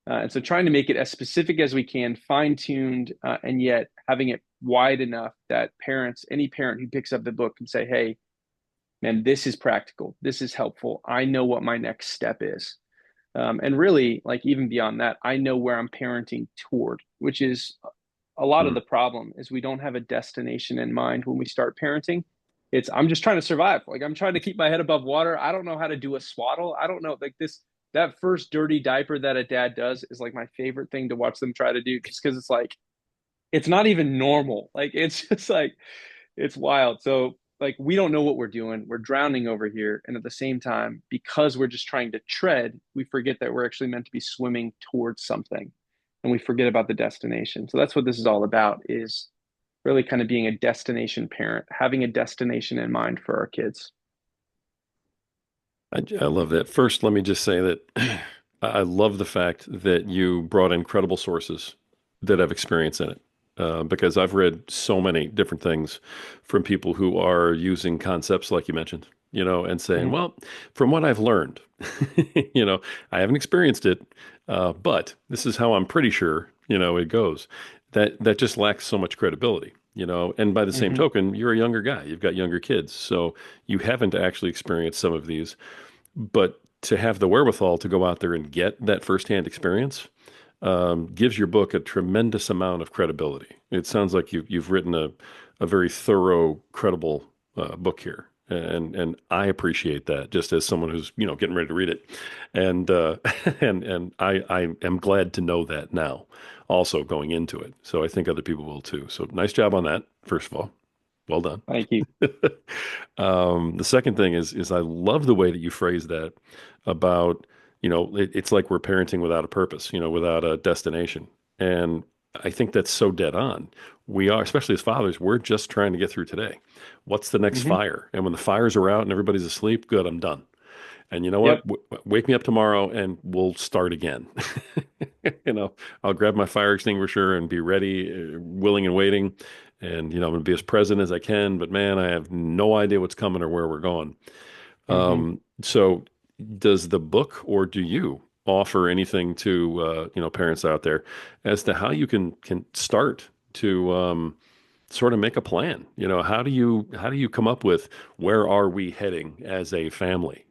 And so trying to make it as specific as we can, fine-tuned, and yet having it wide enough that parents, any parent who picks up the book can say, hey, man, this is practical. This is helpful. I know what my next step is. And really, like even beyond that, I know where I'm parenting toward, which is a lot of Mm. the problem is we don't have a destination in mind when we start parenting. It's I'm just trying to survive. Like I'm trying to keep my head above water. I don't know how to do a swaddle. I don't know like this that first dirty diaper that a dad does is like my favorite thing to watch them try to do just because it's like it's not even normal. Like it's just like it's wild. So like we don't know what we're doing. We're drowning over here. And at the same time, because we're just trying to tread, we forget that we're actually meant to be swimming towards something. And we forget about the destination. So that's what this is all about is really kind of being a destination parent, having a destination in mind for our kids. I love that. First, let me just say that I love the fact that you brought in credible sources that have experience in it. Because I've read so many different things from people who are using concepts like you mentioned, and saying, Mhm. well, from what I've learned, I haven't experienced it, but this is how I'm pretty sure, it goes. That just lacks so much credibility, and by the same Mhm. token, you're a younger guy, you've got younger kids, so you haven't actually experienced some of these. But to have the wherewithal to go out there and get that firsthand experience gives your book a tremendous amount of credibility. It sounds like you've written a very thorough, credible book here. And I appreciate that just as someone who's, getting ready to read it. And and I am glad to know that now, also going into it. So I think other people will too. So nice job on that, first of all. Well done. Thank you. The second thing is I love the way that you phrase that about, it's like we're parenting without a purpose, without a destination. And I think that's so dead on. We are, especially as fathers, we're just trying to get through today. What's the next Hmm. fire? And when the fires are out and everybody's asleep, good, I'm done. And you know what? Yep. Wake me up tomorrow and we'll start again. I'll grab my fire extinguisher and be ready, willing and waiting. And, I'm going to be as present as I can. But man, I have no idea what's coming or where we're going. Hmm. So does the book or do you? offer anything to parents out there as to how you can start to sort of make a plan? How do you come up with where are we heading as a family?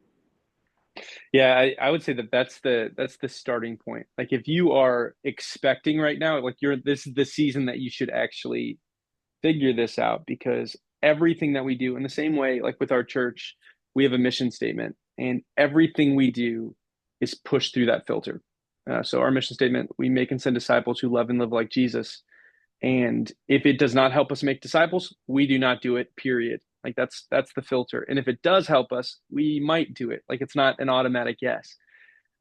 Yeah, I would say that that's the starting point. Like if you are expecting right now, like this is the season that you should actually figure this out because everything that we do in the same way, like with our church, we have a mission statement and everything we do is pushed through that filter. So our mission statement, we make and send disciples who love and live like Jesus. And if it does not help us make disciples, we do not do it, period. Like that's the filter. And if it does help us, we might do it. Like it's not an automatic yes.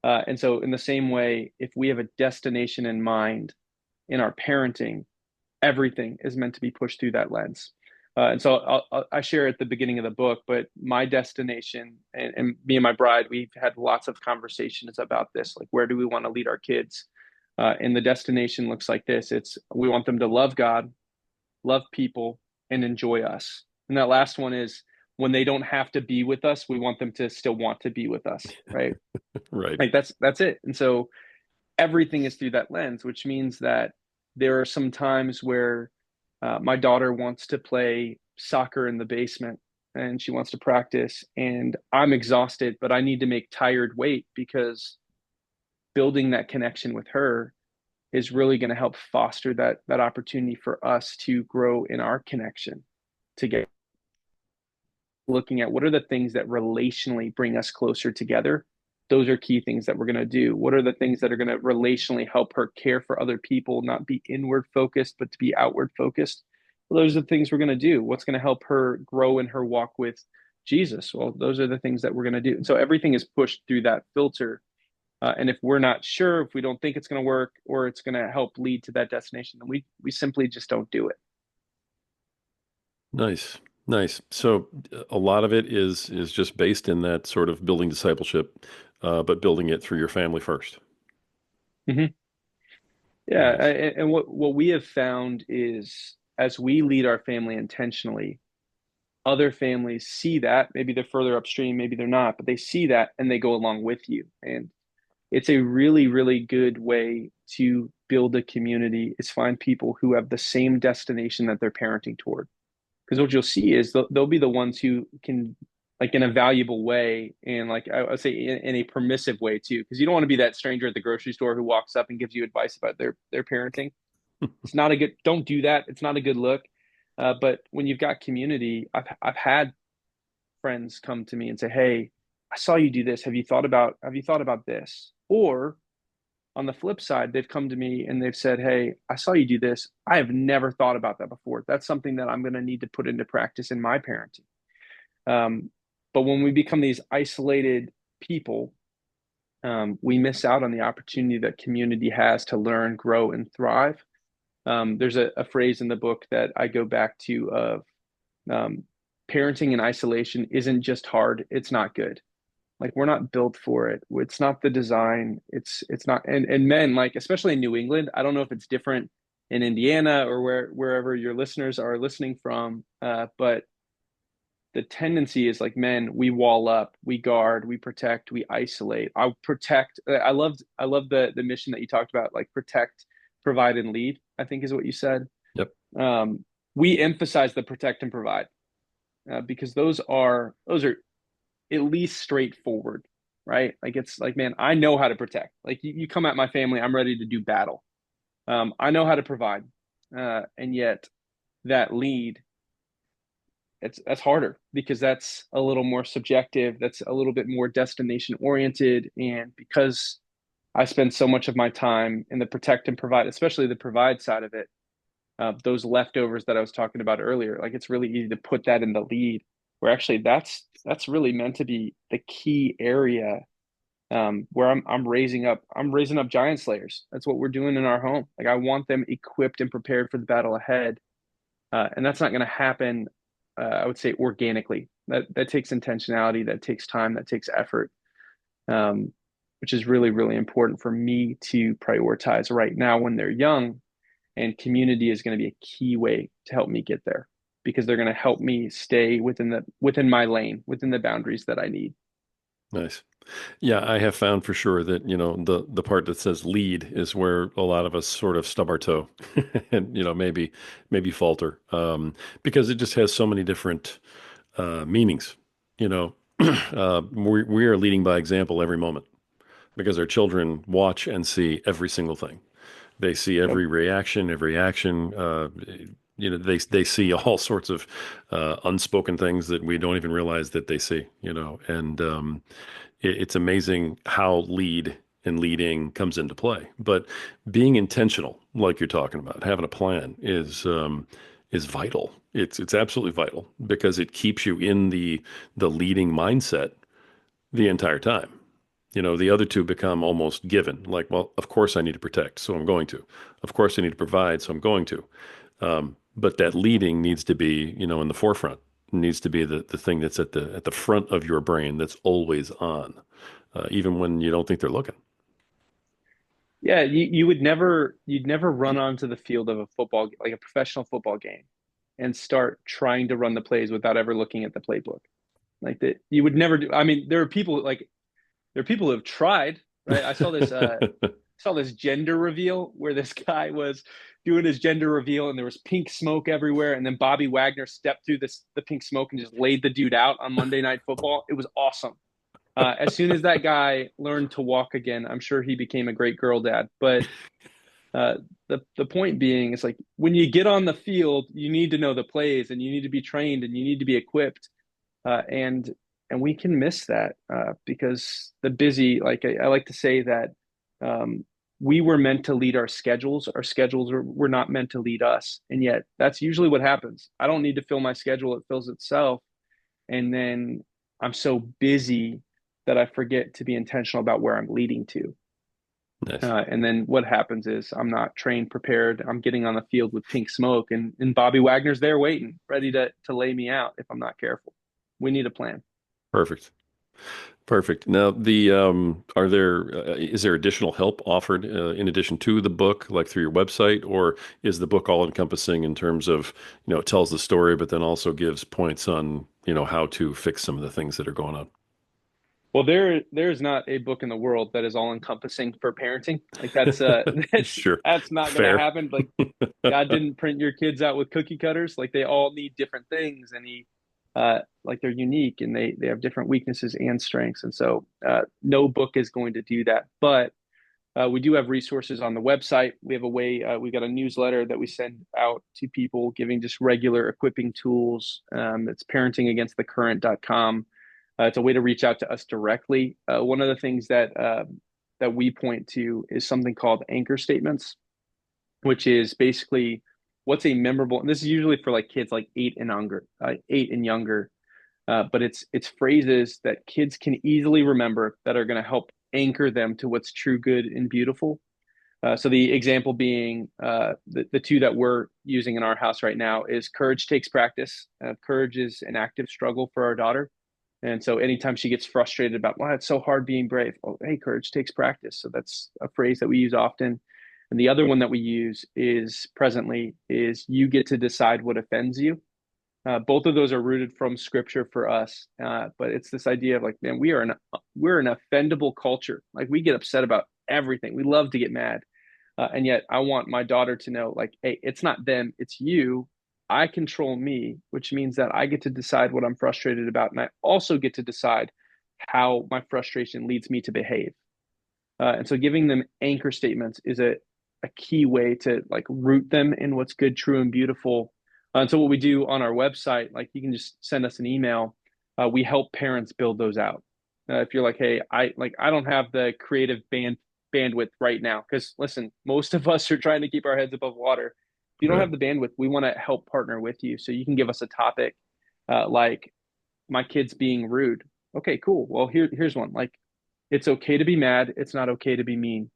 And so in the same way, if we have a destination in mind in our parenting, everything is meant to be pushed through that lens. And so I share at the beginning of the book, but my destination and me and my bride, we've had lots of conversations about this. Like, where do we want to lead our kids? And the destination looks like this: it's we want them to love God, love people, and enjoy us. And that last one is when they don't have to be with us, we want them to still want to be with us, right? Right. Like that's it. And so everything is through that lens, which means that there are some times where my daughter wants to play soccer in the basement and she wants to practice, and I'm exhausted, but I need to make tired wait because building that connection with her is really going to help foster that opportunity for us to grow in our connection together. Looking at what are the things that relationally bring us closer together. Those are key things that we're going to do. What are the things that are going to relationally help her care for other people, not be inward focused, but to be outward focused? Well, those are the things we're going to do. What's going to help her grow in her walk with Jesus? Well, those are the things that we're going to do. And so everything is pushed through that filter. And if we're not sure, if we don't think it's going to work or it's going to help lead to that destination, then we simply just don't do it. Nice. Nice. So a lot of it is just based in that sort of building discipleship, but building it through your family first. Mm-hmm. Yeah, Nice. and what we have found is as we lead our family intentionally, other families see that. Maybe they're further upstream, maybe they're not, but they see that and they go along with you. And it's a really, really good way to build a community is find people who have the same destination that they're parenting toward. Because what you'll see is they'll be the ones who can, like in a valuable way, and like I would say in a permissive way too. Because you don't want to be that stranger at the grocery store who walks up and gives you advice about their parenting. It's not a good. Don't do that. It's not a good look. But when you've got community, I've had friends come to me and say, "Hey, I saw you do this. Have you thought about this?" Or on the flip side, they've come to me and they've said, "Hey, I saw you do this. I have never thought about that before. That's something that I'm going to need to put into practice in my parenting." Um, but when we become these isolated people, we miss out on the opportunity that community has to learn, grow, and thrive. There's a phrase in the book that I go back to of um, parenting in isolation isn't just hard, it's not good. Like we're not built for it. It's not the design. It's not and men, like especially in New England, I don't know if it's different in Indiana or wherever your listeners are listening from, but the tendency is like men, we wall up, we guard, we protect, we isolate. I protect. I love the mission that you talked about, like protect, provide, and lead, I think is what you said. Yep. Um, we emphasize the protect and provide because those are at least straightforward, right? Like it's like, man, I know how to protect. Like you come at my family, I'm ready to do battle. I know how to provide, and yet that lead, that's harder because that's a little more subjective. That's a little bit more destination oriented, and because I spend so much of my time in the protect and provide, especially the provide side of it, those leftovers that I was talking about earlier, like it's really easy to put that in the lead, where actually that's really meant to be the key area where I'm raising up giant slayers. That's what we're doing in our home. Like I want them equipped and prepared for the battle ahead, and that's not going to happen. I would say organically. That takes intentionality, that takes time, that takes effort, um, which is really really important for me to prioritize right now when they're young. And community is going to be a key way to help me get there because they're going to help me stay within my lane, within the boundaries that I need. Nice. Yeah, I have found for sure that, the part that says lead is where a lot of us sort of stub our toe and, maybe falter, because it just has so many different meanings. You know, we are leading by example every moment because our children watch and see every single thing. They see Yep. every reaction, every action. They see all sorts of unspoken things that we don't even realize that they see. And it's amazing how lead and leading comes into play. But being intentional, like you're talking about, having a plan is vital. It's absolutely vital because it keeps you in the leading mindset the entire time. The other two become almost given. Like, well, of course I need to protect, so I'm going to. Of course I need to provide, so I'm going to. But that leading needs to be, in the forefront. It needs to be the thing that's at the front of your brain that's always on, even when you don't think they're looking. Yeah, you'd never run onto the field of a football, like a professional football game, and start trying to run the plays without ever looking at the playbook. Like that, you would never do. I mean, there are people who have tried, right? I saw this gender reveal where this guy was doing his gender reveal and there was pink smoke everywhere, and then Bobby Wagner stepped through the pink smoke and just laid the dude out on Monday Night Football. It was awesome. As soon as that guy learned to walk again, I'm sure he became a great girl dad. But uh, the point being is like when you get on the field, you need to know the plays and you need to be trained and you need to be equipped. And we can miss that because the busy, like I like to say that um, we were meant to lead our schedules. Our schedules were not meant to lead us, and yet that's usually what happens. I don't need to fill my schedule; it fills itself, and then I'm so busy that I forget to be intentional about where I'm leading to. Nice. And then what happens is I'm not trained, prepared. I'm getting on the field with pink smoke, and Bobby Wagner's there waiting, ready to lay me out if I'm not careful. We need a plan. Perfect. Perfect. Now, the are there is there additional help offered in addition to the book, like through your website, or is the book all encompassing in terms of, it tells the story, but then also gives points on, how to fix some of the things that are going on? Well, there's not a book in the world that is all encompassing for parenting. Like that's that's Sure. that's not going to Fair. happen. Like God didn't print your kids out with cookie cutters. Like they all need different things, and like they're unique and they have different weaknesses and strengths. And so no book is going to do that. But we do have resources on the website. We have a way. We got a newsletter that we send out to people, giving just regular equipping tools. It's parentingagainstthecurrent.com. It's a way to reach out to us directly. One of the things that we point to is something called anchor statements, which is basically what's a memorable. And this is usually for like kids like 8 and younger. But it's phrases that kids can easily remember that are going to help anchor them to what's true, good, and beautiful. So the example being the two that we're using in our house right now is courage takes practice. Courage is an active struggle for our daughter. And so anytime she gets frustrated about, why it's so hard being brave, oh, hey, courage takes practice. So that's a phrase that we use often. And the other one that we use is presently is you get to decide what offends you. Both of those are rooted from scripture for us, but it's this idea of like, man, we're an offendable culture. Like we get upset about everything. We love to get mad, and yet I want my daughter to know, like, hey, it's not them, it's you. I control me, which means that I get to decide what I'm frustrated about, and I also get to decide how my frustration leads me to behave. And so, giving them anchor statements is a key way to like root them in what's good, true, and beautiful. And so what we do on our website, like you can just send us an email. We help parents build those out. If you're like, hey, I don't have the creative bandwidth right now, because listen, most of us are trying to keep our heads above water. If you don't Right. have the bandwidth, we want to help partner with you. So you can give us a topic like my kids being rude. Okay, cool. Well, here's one. Like it's okay to be mad. It's not okay to be mean.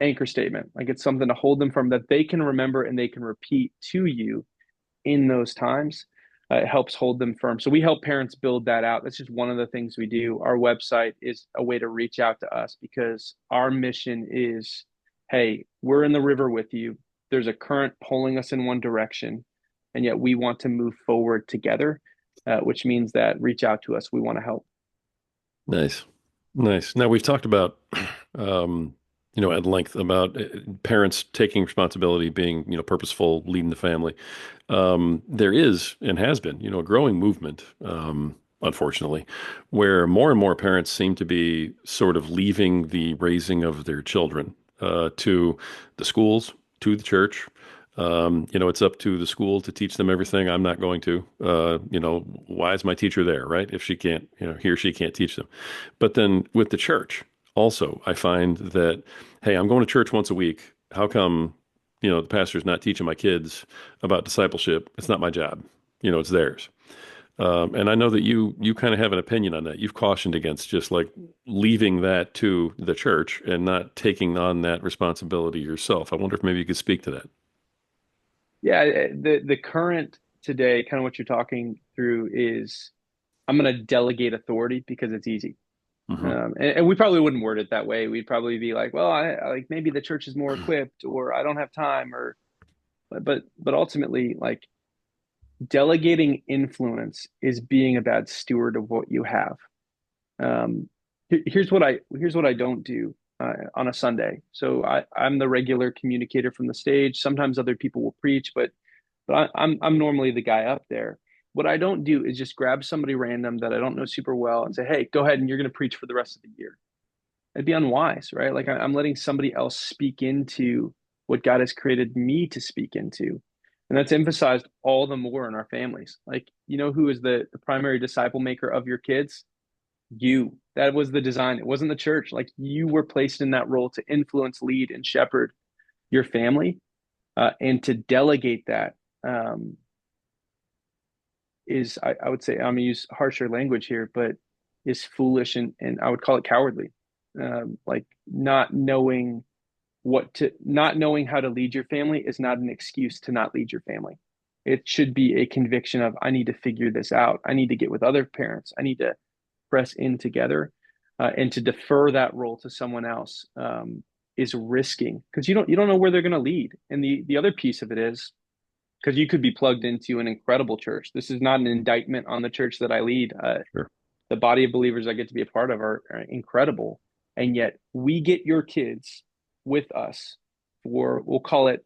Anchor statement. Like it's something to hold them from that they can remember and they can repeat to you in those times. It helps hold them firm. So we help parents build that out. That's just one of the things we do. Our website is a way to reach out to us because our mission is, hey, we're in the river with you. There's a current pulling us in one direction, and yet we want to move forward together, which means that reach out to us. We want to help. Nice. Nice. Now we've talked about, um, at length about parents taking responsibility, being, purposeful, leading the family. There is and has been, a growing movement, unfortunately, where more and more parents seem to be sort of leaving the raising of their children, to the schools, to the church. It's up to the school to teach them everything. I'm not going to. Why is my teacher there, right? If she can't, he or she can't teach them. But then with the church, also, I find that, hey, I'm going to church once a week. How come, the pastor's not teaching my kids about discipleship? It's not my job. It's theirs. And I know that you kind of have an opinion on that. You've cautioned against just like leaving that to the church and not taking on that responsibility yourself. I wonder if maybe you could speak to that. Yeah, the current today, kind of what you're talking through is I'm going to delegate authority because it's easy. Hmm. And we probably wouldn't word it that way. We'd probably be like, well, I like maybe the church is more equipped, or I don't have time, or but ultimately, like delegating influence is being a bad steward of what you have. Um, here's what I don't do on a Sunday. So I'm the regular communicator from the stage. Sometimes other people will preach, but I'm normally the guy up there. What I don't do is just grab somebody random that I don't know super well and say, "Hey, go ahead and you're going to preach for the rest of the year." It'd be unwise, right? Like I'm letting somebody else speak into what God has created me to speak into. And that's emphasized all the more in our families. Like, who is the primary disciple maker of your kids? You. That was the design. It wasn't the church. Like you were placed in that role to influence, lead, and shepherd your family, and to delegate that is, I would say, I'm gonna use harsher language here, but is foolish and I would call it cowardly. Like not knowing how to lead your family is not an excuse to not lead your family. It should be a conviction of I need to figure this out. I need to get with other parents. I need to press in together, and to defer that role to someone else is risking because you don't know where they're going to lead. And the other piece of it is because you could be plugged into an incredible church. This is not an indictment on the church that I lead. Sure. The body of believers I get to be a part of are incredible, and yet we get your kids with us for we'll call it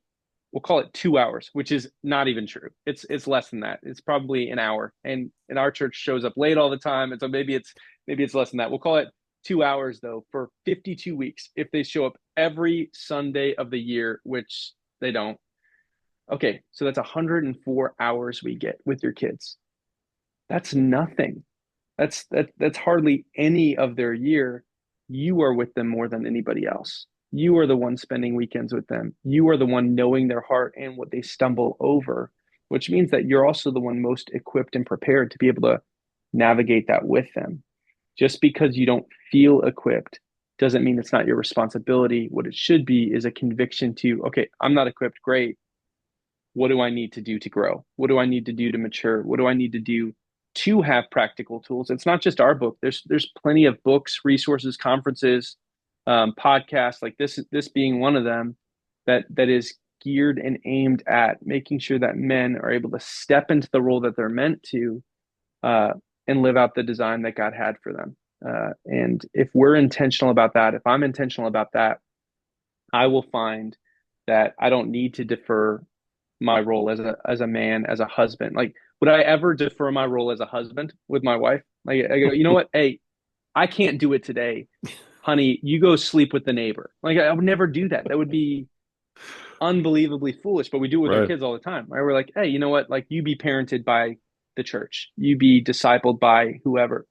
2 hours, which is not even true. It's less than that. It's probably an hour, and our church shows up late all the time, and so maybe it's less than that. We'll call it 2 hours though for 52 weeks if they show up every Sunday of the year, which they don't. Okay, so that's 104 hours we get with your kids. That's nothing. That's hardly any of their year. You are with them more than anybody else. You are the one spending weekends with them. You are the one knowing their heart and what they stumble over, which means that you're also the one most equipped and prepared to be able to navigate that with them. Just because you don't feel equipped doesn't mean it's not your responsibility. What it should be is a conviction to, okay, I'm not equipped, great. What do I need to do to grow? What do I need to do to mature? What do I need to do to have practical tools? It's not just our book. There's plenty of books, resources, conferences, podcasts like this being one of them that is geared and aimed at making sure that men are able to step into the role that they're meant to, uh, and live out the design that God had for them. And if we're intentional about that, if I'm intentional about that, I will find that I don't need to defer my role as a man, as a husband. Like, would I ever defer my role as a husband with my wife? Like, I go, you know what? Hey, I can't do it today, honey. You go sleep with the neighbor. Like, I would never do that. That would be unbelievably foolish. But we do it with our Right. kids all the time, right? We're like, hey, you know what? Like, you be parented by the church. You be discipled by whoever.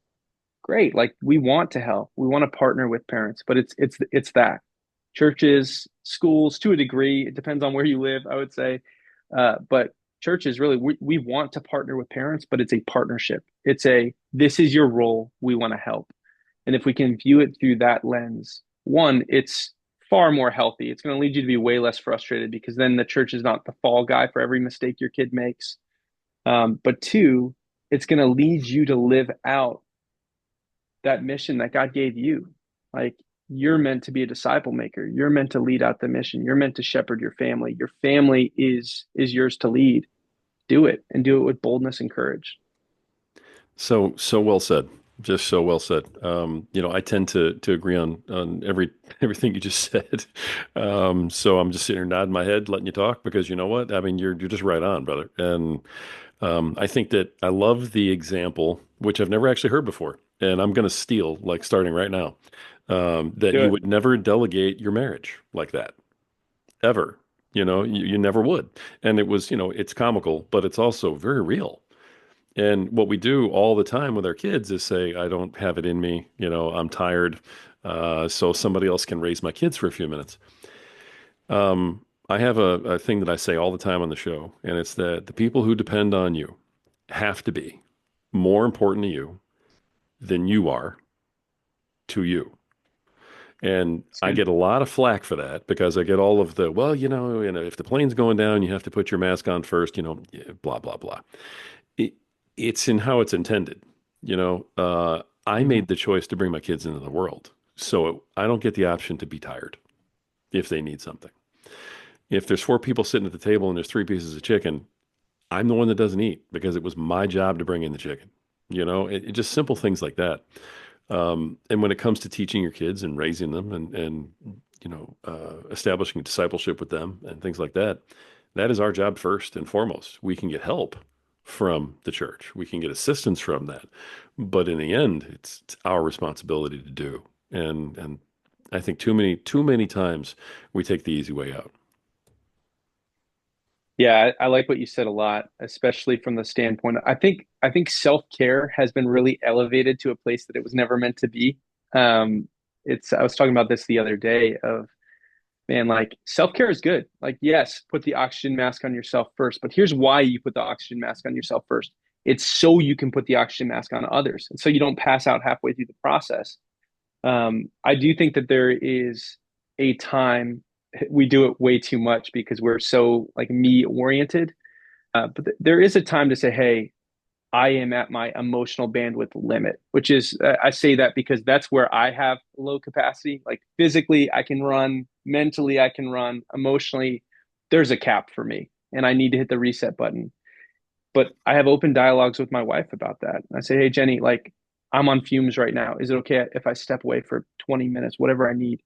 Great. Like, we want to help. We want to partner with parents, but it's that churches, schools to a degree. It depends on where you live, I would say. But churches really, we want to partner with parents, but it's a partnership. This is your role. We want to help. And if we can view it through that lens, one, it's far more healthy. It's going to lead you to be way less frustrated because then the church is not the fall guy for every mistake your kid makes. But two, it's going to lead you to live out that mission that God gave you. Like you're meant to be a disciple maker. You're meant to lead out the mission. You're meant to shepherd your family. Your family is yours to lead. Do it and do it with boldness and courage. So well said. Just so well said. I tend to agree on everything you just said. So I'm just sitting here nodding my head, letting you talk because you know what? I mean, you're just right on, brother. And I think that I love the example, which I've never actually heard before, and I'm going to steal, like starting right now, that Do you it. would never delegate your marriage like that, ever. You never would. And it was, it's comical, but it's also very real. And what we do all the time with our kids is say, I don't have it in me, I'm tired, so somebody else can raise my kids for a few minutes. I have a thing that I say all the time on the show, and it's that the people who depend on you have to be more important to you than you are to you. And It's I good. get a lot of flack for that because I get all of the, well, if the plane's going down, you have to put your mask on first, yeah, blah, blah, blah. It, it's in how it's intended. I Mhm. made the choice to bring my kids into the world. So I don't get the option to be tired if they need something. If there's four people sitting at the table and there's three pieces of chicken, I'm the one that doesn't eat because it was my job to bring in the chicken. It just simple things like that. And when it comes to teaching your kids and raising them and establishing discipleship with them and things like that, that is our job first and foremost. We can get help from the church. We can get assistance from that. But in the end, it's our responsibility to do. And I think too many times we take the easy way out. Yeah, I like what you said a lot, especially from the standpoint. I think self-care has been really elevated to a place that it was never meant to be. I was talking about this the other day of man, like self-care is good. Like, yes, put the oxygen mask on yourself first, but here's why you put the oxygen mask on yourself first. It's so you can put the oxygen mask on others, and so you don't pass out halfway through the process. I do think that there is a time we do it way too much because we're so like me oriented. But there is a time to say, hey, I am at my emotional bandwidth limit, which is, I say that because that's where I have low capacity. Like physically, I can run, mentally, I can run, emotionally, there's a cap for me, and I need to hit the reset button. But I have open dialogues with my wife about that. I say, hey, Jenny, like I'm on fumes right now. Is it okay if I step away for 20 minutes, whatever I need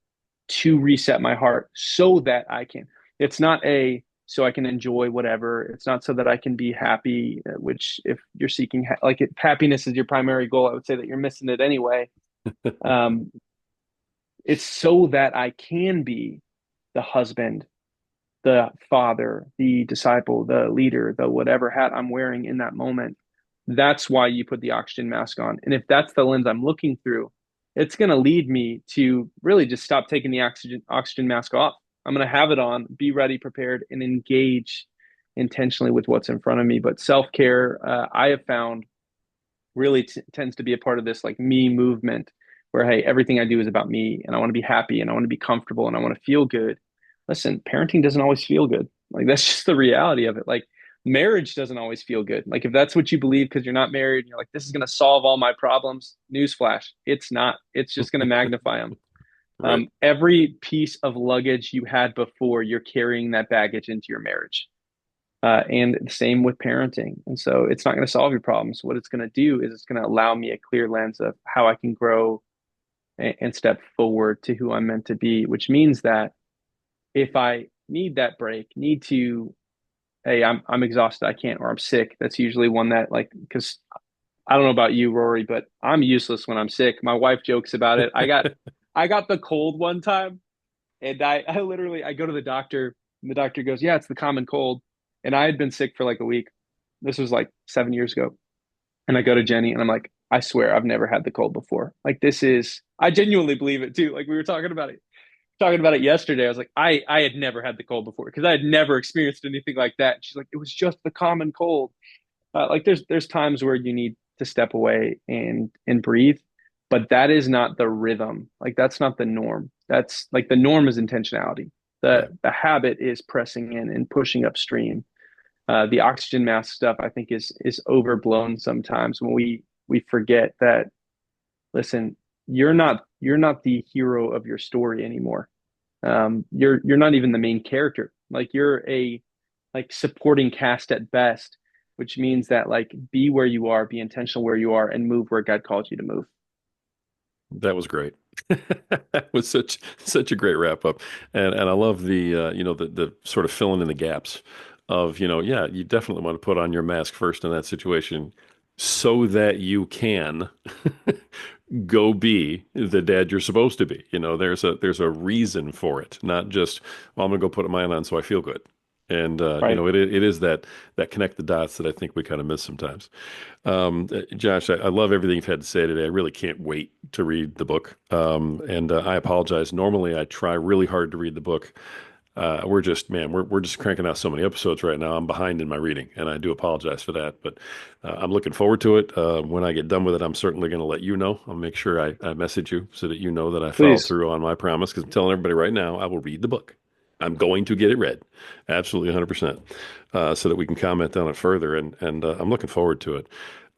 to reset my heart so that I can? It's not a so I can enjoy whatever. It's not so that I can be happy, which if you're seeking like if happiness is your primary goal, I would say that you're missing it anyway. Um, it's so that I can be the husband, the father, the disciple, the leader, the whatever hat I'm wearing in that moment. That's why you put the oxygen mask on. And if that's the lens I'm looking through, it's going to lead me to really just stop taking the oxygen mask off. I'm going to have it on, be ready, prepared, and engage intentionally with what's in front of me. But self care, I have found really tends to be a part of this like me movement where hey everything I do is about me and I want to be happy and I want to be comfortable and I want to feel good. Listen, parenting doesn't always feel good. Like that's just the reality of it. Like marriage doesn't always feel good. Like if that's what you believe because you're not married and you're like this is going to solve all my problems, newsflash, it's not. It's just going to magnify them. Right. Every piece of luggage you had before, you're carrying that baggage into your marriage. And the same with parenting. And so it's not going to solve your problems. What it's going to do is it's going to allow me a clear lens of how I can grow and step forward to who I'm meant to be, which means that if I need that break, need to, hey, I'm exhausted, I can't, or I'm sick. That's usually one that like because I don't know about you, Rory, but I'm useless when I'm sick. My wife jokes about it. I got the cold one time and I literally I go to the doctor and the doctor goes, yeah, it's the common cold. And I had been sick for like a week. This was like 7 years ago. And I go to Jenny and I'm like, I swear I've never had the cold before. Like this is I genuinely believe it too. Like we were talking about it yesterday. I was like, I had never had the cold before because I had never experienced anything like that. And she's like, it was just the common cold. Like there's times where you need to step away and breathe, but that is not the rhythm. Like that's not the norm. That's like the norm is intentionality. The Yeah. the habit is pressing in and pushing upstream. The oxygen mask stuff I think is overblown sometimes when we forget that listen, you're not the hero of your story anymore. You're not even the main character. Like you're a like supporting cast at best. which means that like be where you are, be intentional where you are, and move where God called you to move. That was great. That was such a great wrap up, and I love the the sort of filling in the gaps of yeah, you definitely want to put on your mask first in that situation so that you can go be the dad you're supposed to be. There's a reason for it, not just, well, I'm gonna go put mine on so I feel good. And Right. it is that connect the dots that I think we kind of miss sometimes. Josh, I love everything you've had to say today. I really can't wait to read the book. And I apologize. Normally, I try really hard to read the book. We're just cranking out so many episodes right now. I'm behind in my reading, and I do apologize for that. But I'm looking forward to it. When I get done with it, I'm certainly going to let you know. I'll make sure I message you so that you know that I followed Please. through on my promise. Because I'm telling everybody right now, I will read the book. I'm going to get it read, absolutely 100%, so that we can comment on it further. And I'm looking forward to it.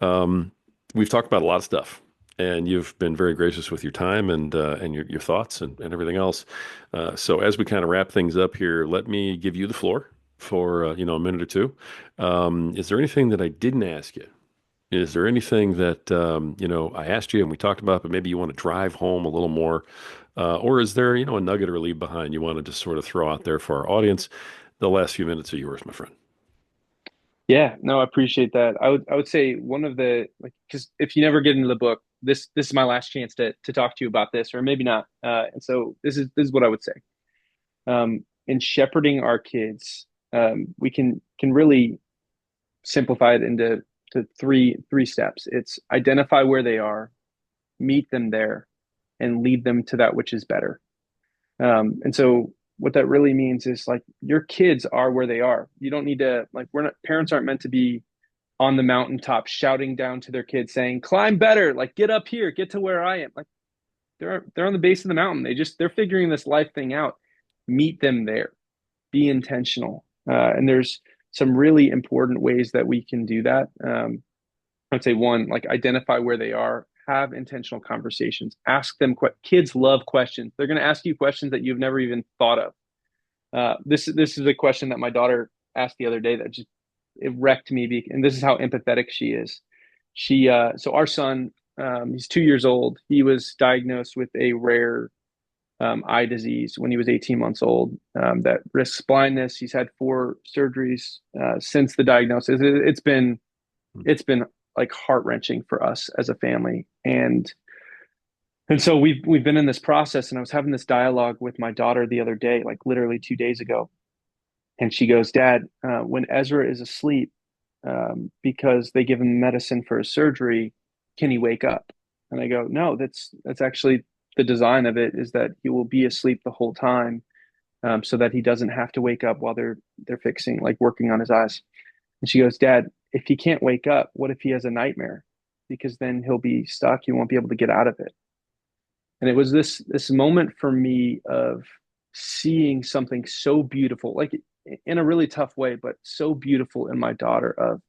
Um, we've talked about a lot of stuff, and you've been very gracious with your time and your thoughts and everything else. So as we kind of wrap things up here, let me give you the floor for a minute or two. Is there anything that I didn't ask you? Is there anything that I asked you and we talked about, but maybe you want to drive home a little more, or is there a nugget or leave behind you want to just sort of throw out there for our audience? The last few minutes are yours, my friend. Yeah, no, I appreciate that. I would say one of the like because if you never get into the book, this is my last chance to talk to you about this, or maybe not. And so this is what I would say. In shepherding our kids, we can really simplify it into to three steps. It's identify where they are, meet them there, and lead them to that which is better. And so what that really means is like your kids are where they are. You don't need to like we're not parents aren't meant to be on the mountaintop shouting down to their kids saying, climb better, like get up here, get to where I am. Like they're on the base of the mountain. They're figuring this life thing out. Meet them there. Be intentional. And there's some really important ways that we can do that. I'd say one, like identify where they are, have intentional conversations, ask them. Kids love questions. They're going to ask you questions that you've never even thought of. This is a question that my daughter asked the other day that just it wrecked me. And this is how empathetic she is. So our son, he's 2 years old. He was diagnosed with a rare eye disease when he was 18 months old that risks blindness. He's had 4 surgeries since the diagnosis. It's been like heart wrenching for us as a family, and so we've been in this process. And I was having this dialogue with my daughter the other day, like literally 2 days ago, and she goes, "Dad, when Ezra is asleep, because they give him medicine for his surgery, can he wake up?" And I go, "No, that's actually the design of it is that he will be asleep the whole time, so that he doesn't have to wake up while they're fixing like working on his eyes." And she goes, "Dad, if he can't wake up, what if he has a nightmare? Because then he'll be stuck. He won't be able to get out of it." And it was this moment for me of seeing something so beautiful, like in a really tough way, but so beautiful in my daughter of,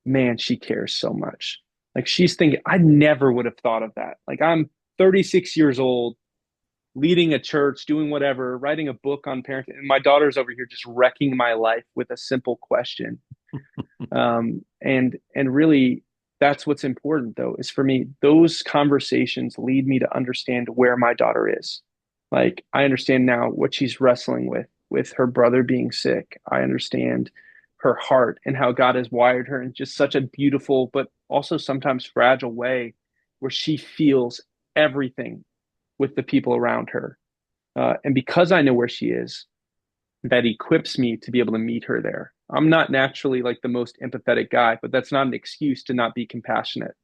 man, she cares so much. Like she's thinking, I never would have thought of that. Like I'm 36 years old, leading a church, doing whatever, writing a book on parenting, and my daughter's over here just wrecking my life with a simple question. And really, that's what's important, though, is for me, those conversations lead me to understand where my daughter is. Like I understand now what she's wrestling with her brother being sick. I understand her heart and how God has wired her in just such a beautiful, but also sometimes fragile way where she feels everything with the people around her. And because I know where she is, that equips me to be able to meet her there. I'm not naturally like the most empathetic guy, but that's not an excuse to not be compassionate.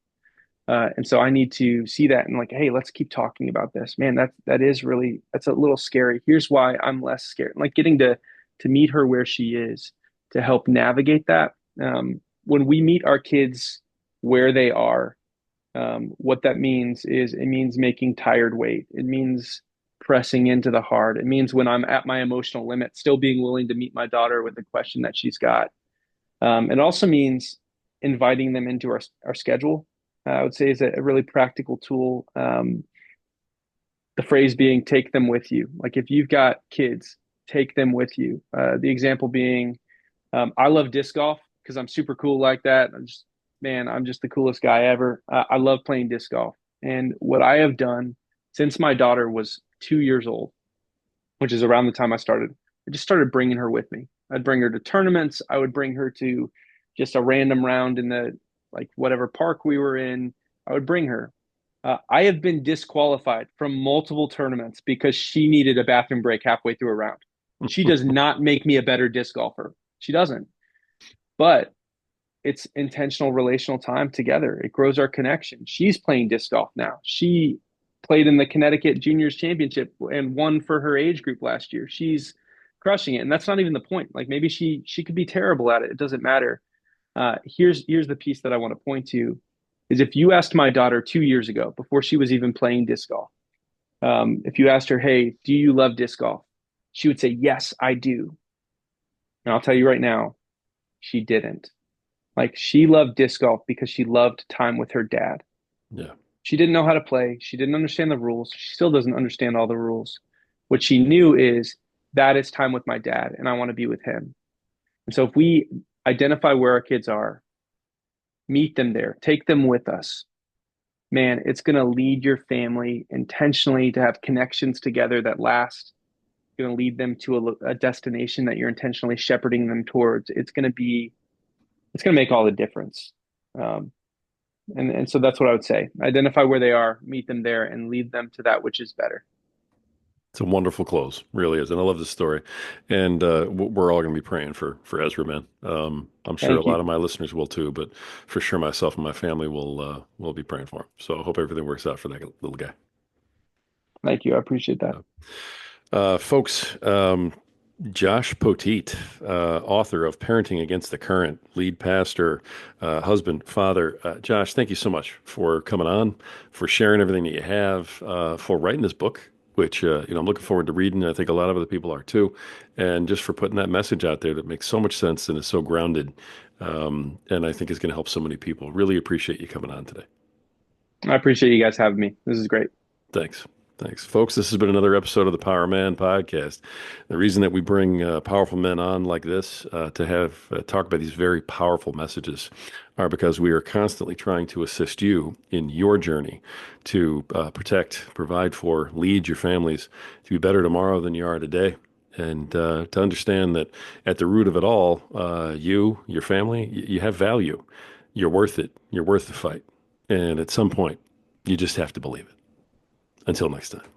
And so I need to see that and like, hey, let's keep talking about this. Man, that is really that's a little scary. Here's why I'm less scared. Like getting to meet her where she is to help navigate that. When we meet our kids where they are, what that means is it means making tired wait. It means pressing into the hard. It means when I'm at my emotional limit, still being willing to meet my daughter with the question that she's got. It also means inviting them into our schedule. I would say is a really practical tool. The phrase being take them with you. Like if you've got kids, take them with you. The example being, I love disc golf. because I'm super cool like that. I'm just the coolest guy ever. I love playing disc golf. And what I have done since my daughter was 2 years old, which is around the time I started, I just started bringing her with me. I'd bring her to tournaments. I would bring her to just a random round in the like whatever park we were in. I would bring her. I have been disqualified from multiple tournaments because she needed a bathroom break halfway through a round. She does not make me a better disc golfer. She doesn't. But it's intentional relational time together. It grows our connection. She's playing disc golf now. She played in the Connecticut Juniors Championship and won for her age group last year. She's crushing it, and that's not even the point. Like maybe she could be terrible at it. It doesn't matter. Here's the piece that I want to point to is if you asked my daughter 2 years ago, before she was even playing disc golf, if you asked her, "Hey, do you love disc golf?" She would say, "Yes, I do." And I'll tell you right now, she didn't. Like she loved disc golf because she loved time with her dad. Yeah. She didn't know how to play. She didn't understand the rules. She still doesn't understand all the rules. What she knew is that is time with my dad and I want to be with him. And so if we identify where our kids are, meet them there, take them with us, man, it's going to lead your family intentionally to have connections together that last. It's going to lead them to a destination that you're intentionally shepherding them towards. It's going to make all the difference. Um, and so that's what I would say. Identify where they are, meet them there, and lead them to that which is better. It's a wonderful close, really is, and I love this story. And we're all going to be praying for Ezra, man. I'm sure a Thank lot you. of my listeners will too, but for sure, myself and my family will be praying for him. So I hope everything works out for that little guy. Thank you. I appreciate that. Folks, Josh Poteet, author of Parenting Against the Current, lead pastor, husband, father. Josh, thank you so much for coming on, for sharing everything that you have, for writing this book, which I'm looking forward to reading. I think a lot of other people are too, and just for putting that message out there that makes so much sense and is so grounded, and I think is going to help so many people. Really appreciate you coming on today. I appreciate you guys having me. This is great. Thanks. Thanks, folks. This has been another episode of the Power Man podcast. The reason that we bring powerful men on like this to have talk about these very powerful messages are because we are constantly trying to assist you in your journey to protect, provide for, lead your families to be better tomorrow than you are today. And to understand that at the root of it all, you, your family, you have value. You're worth it. You're worth the fight. And at some point, you just have to believe it. Until next time.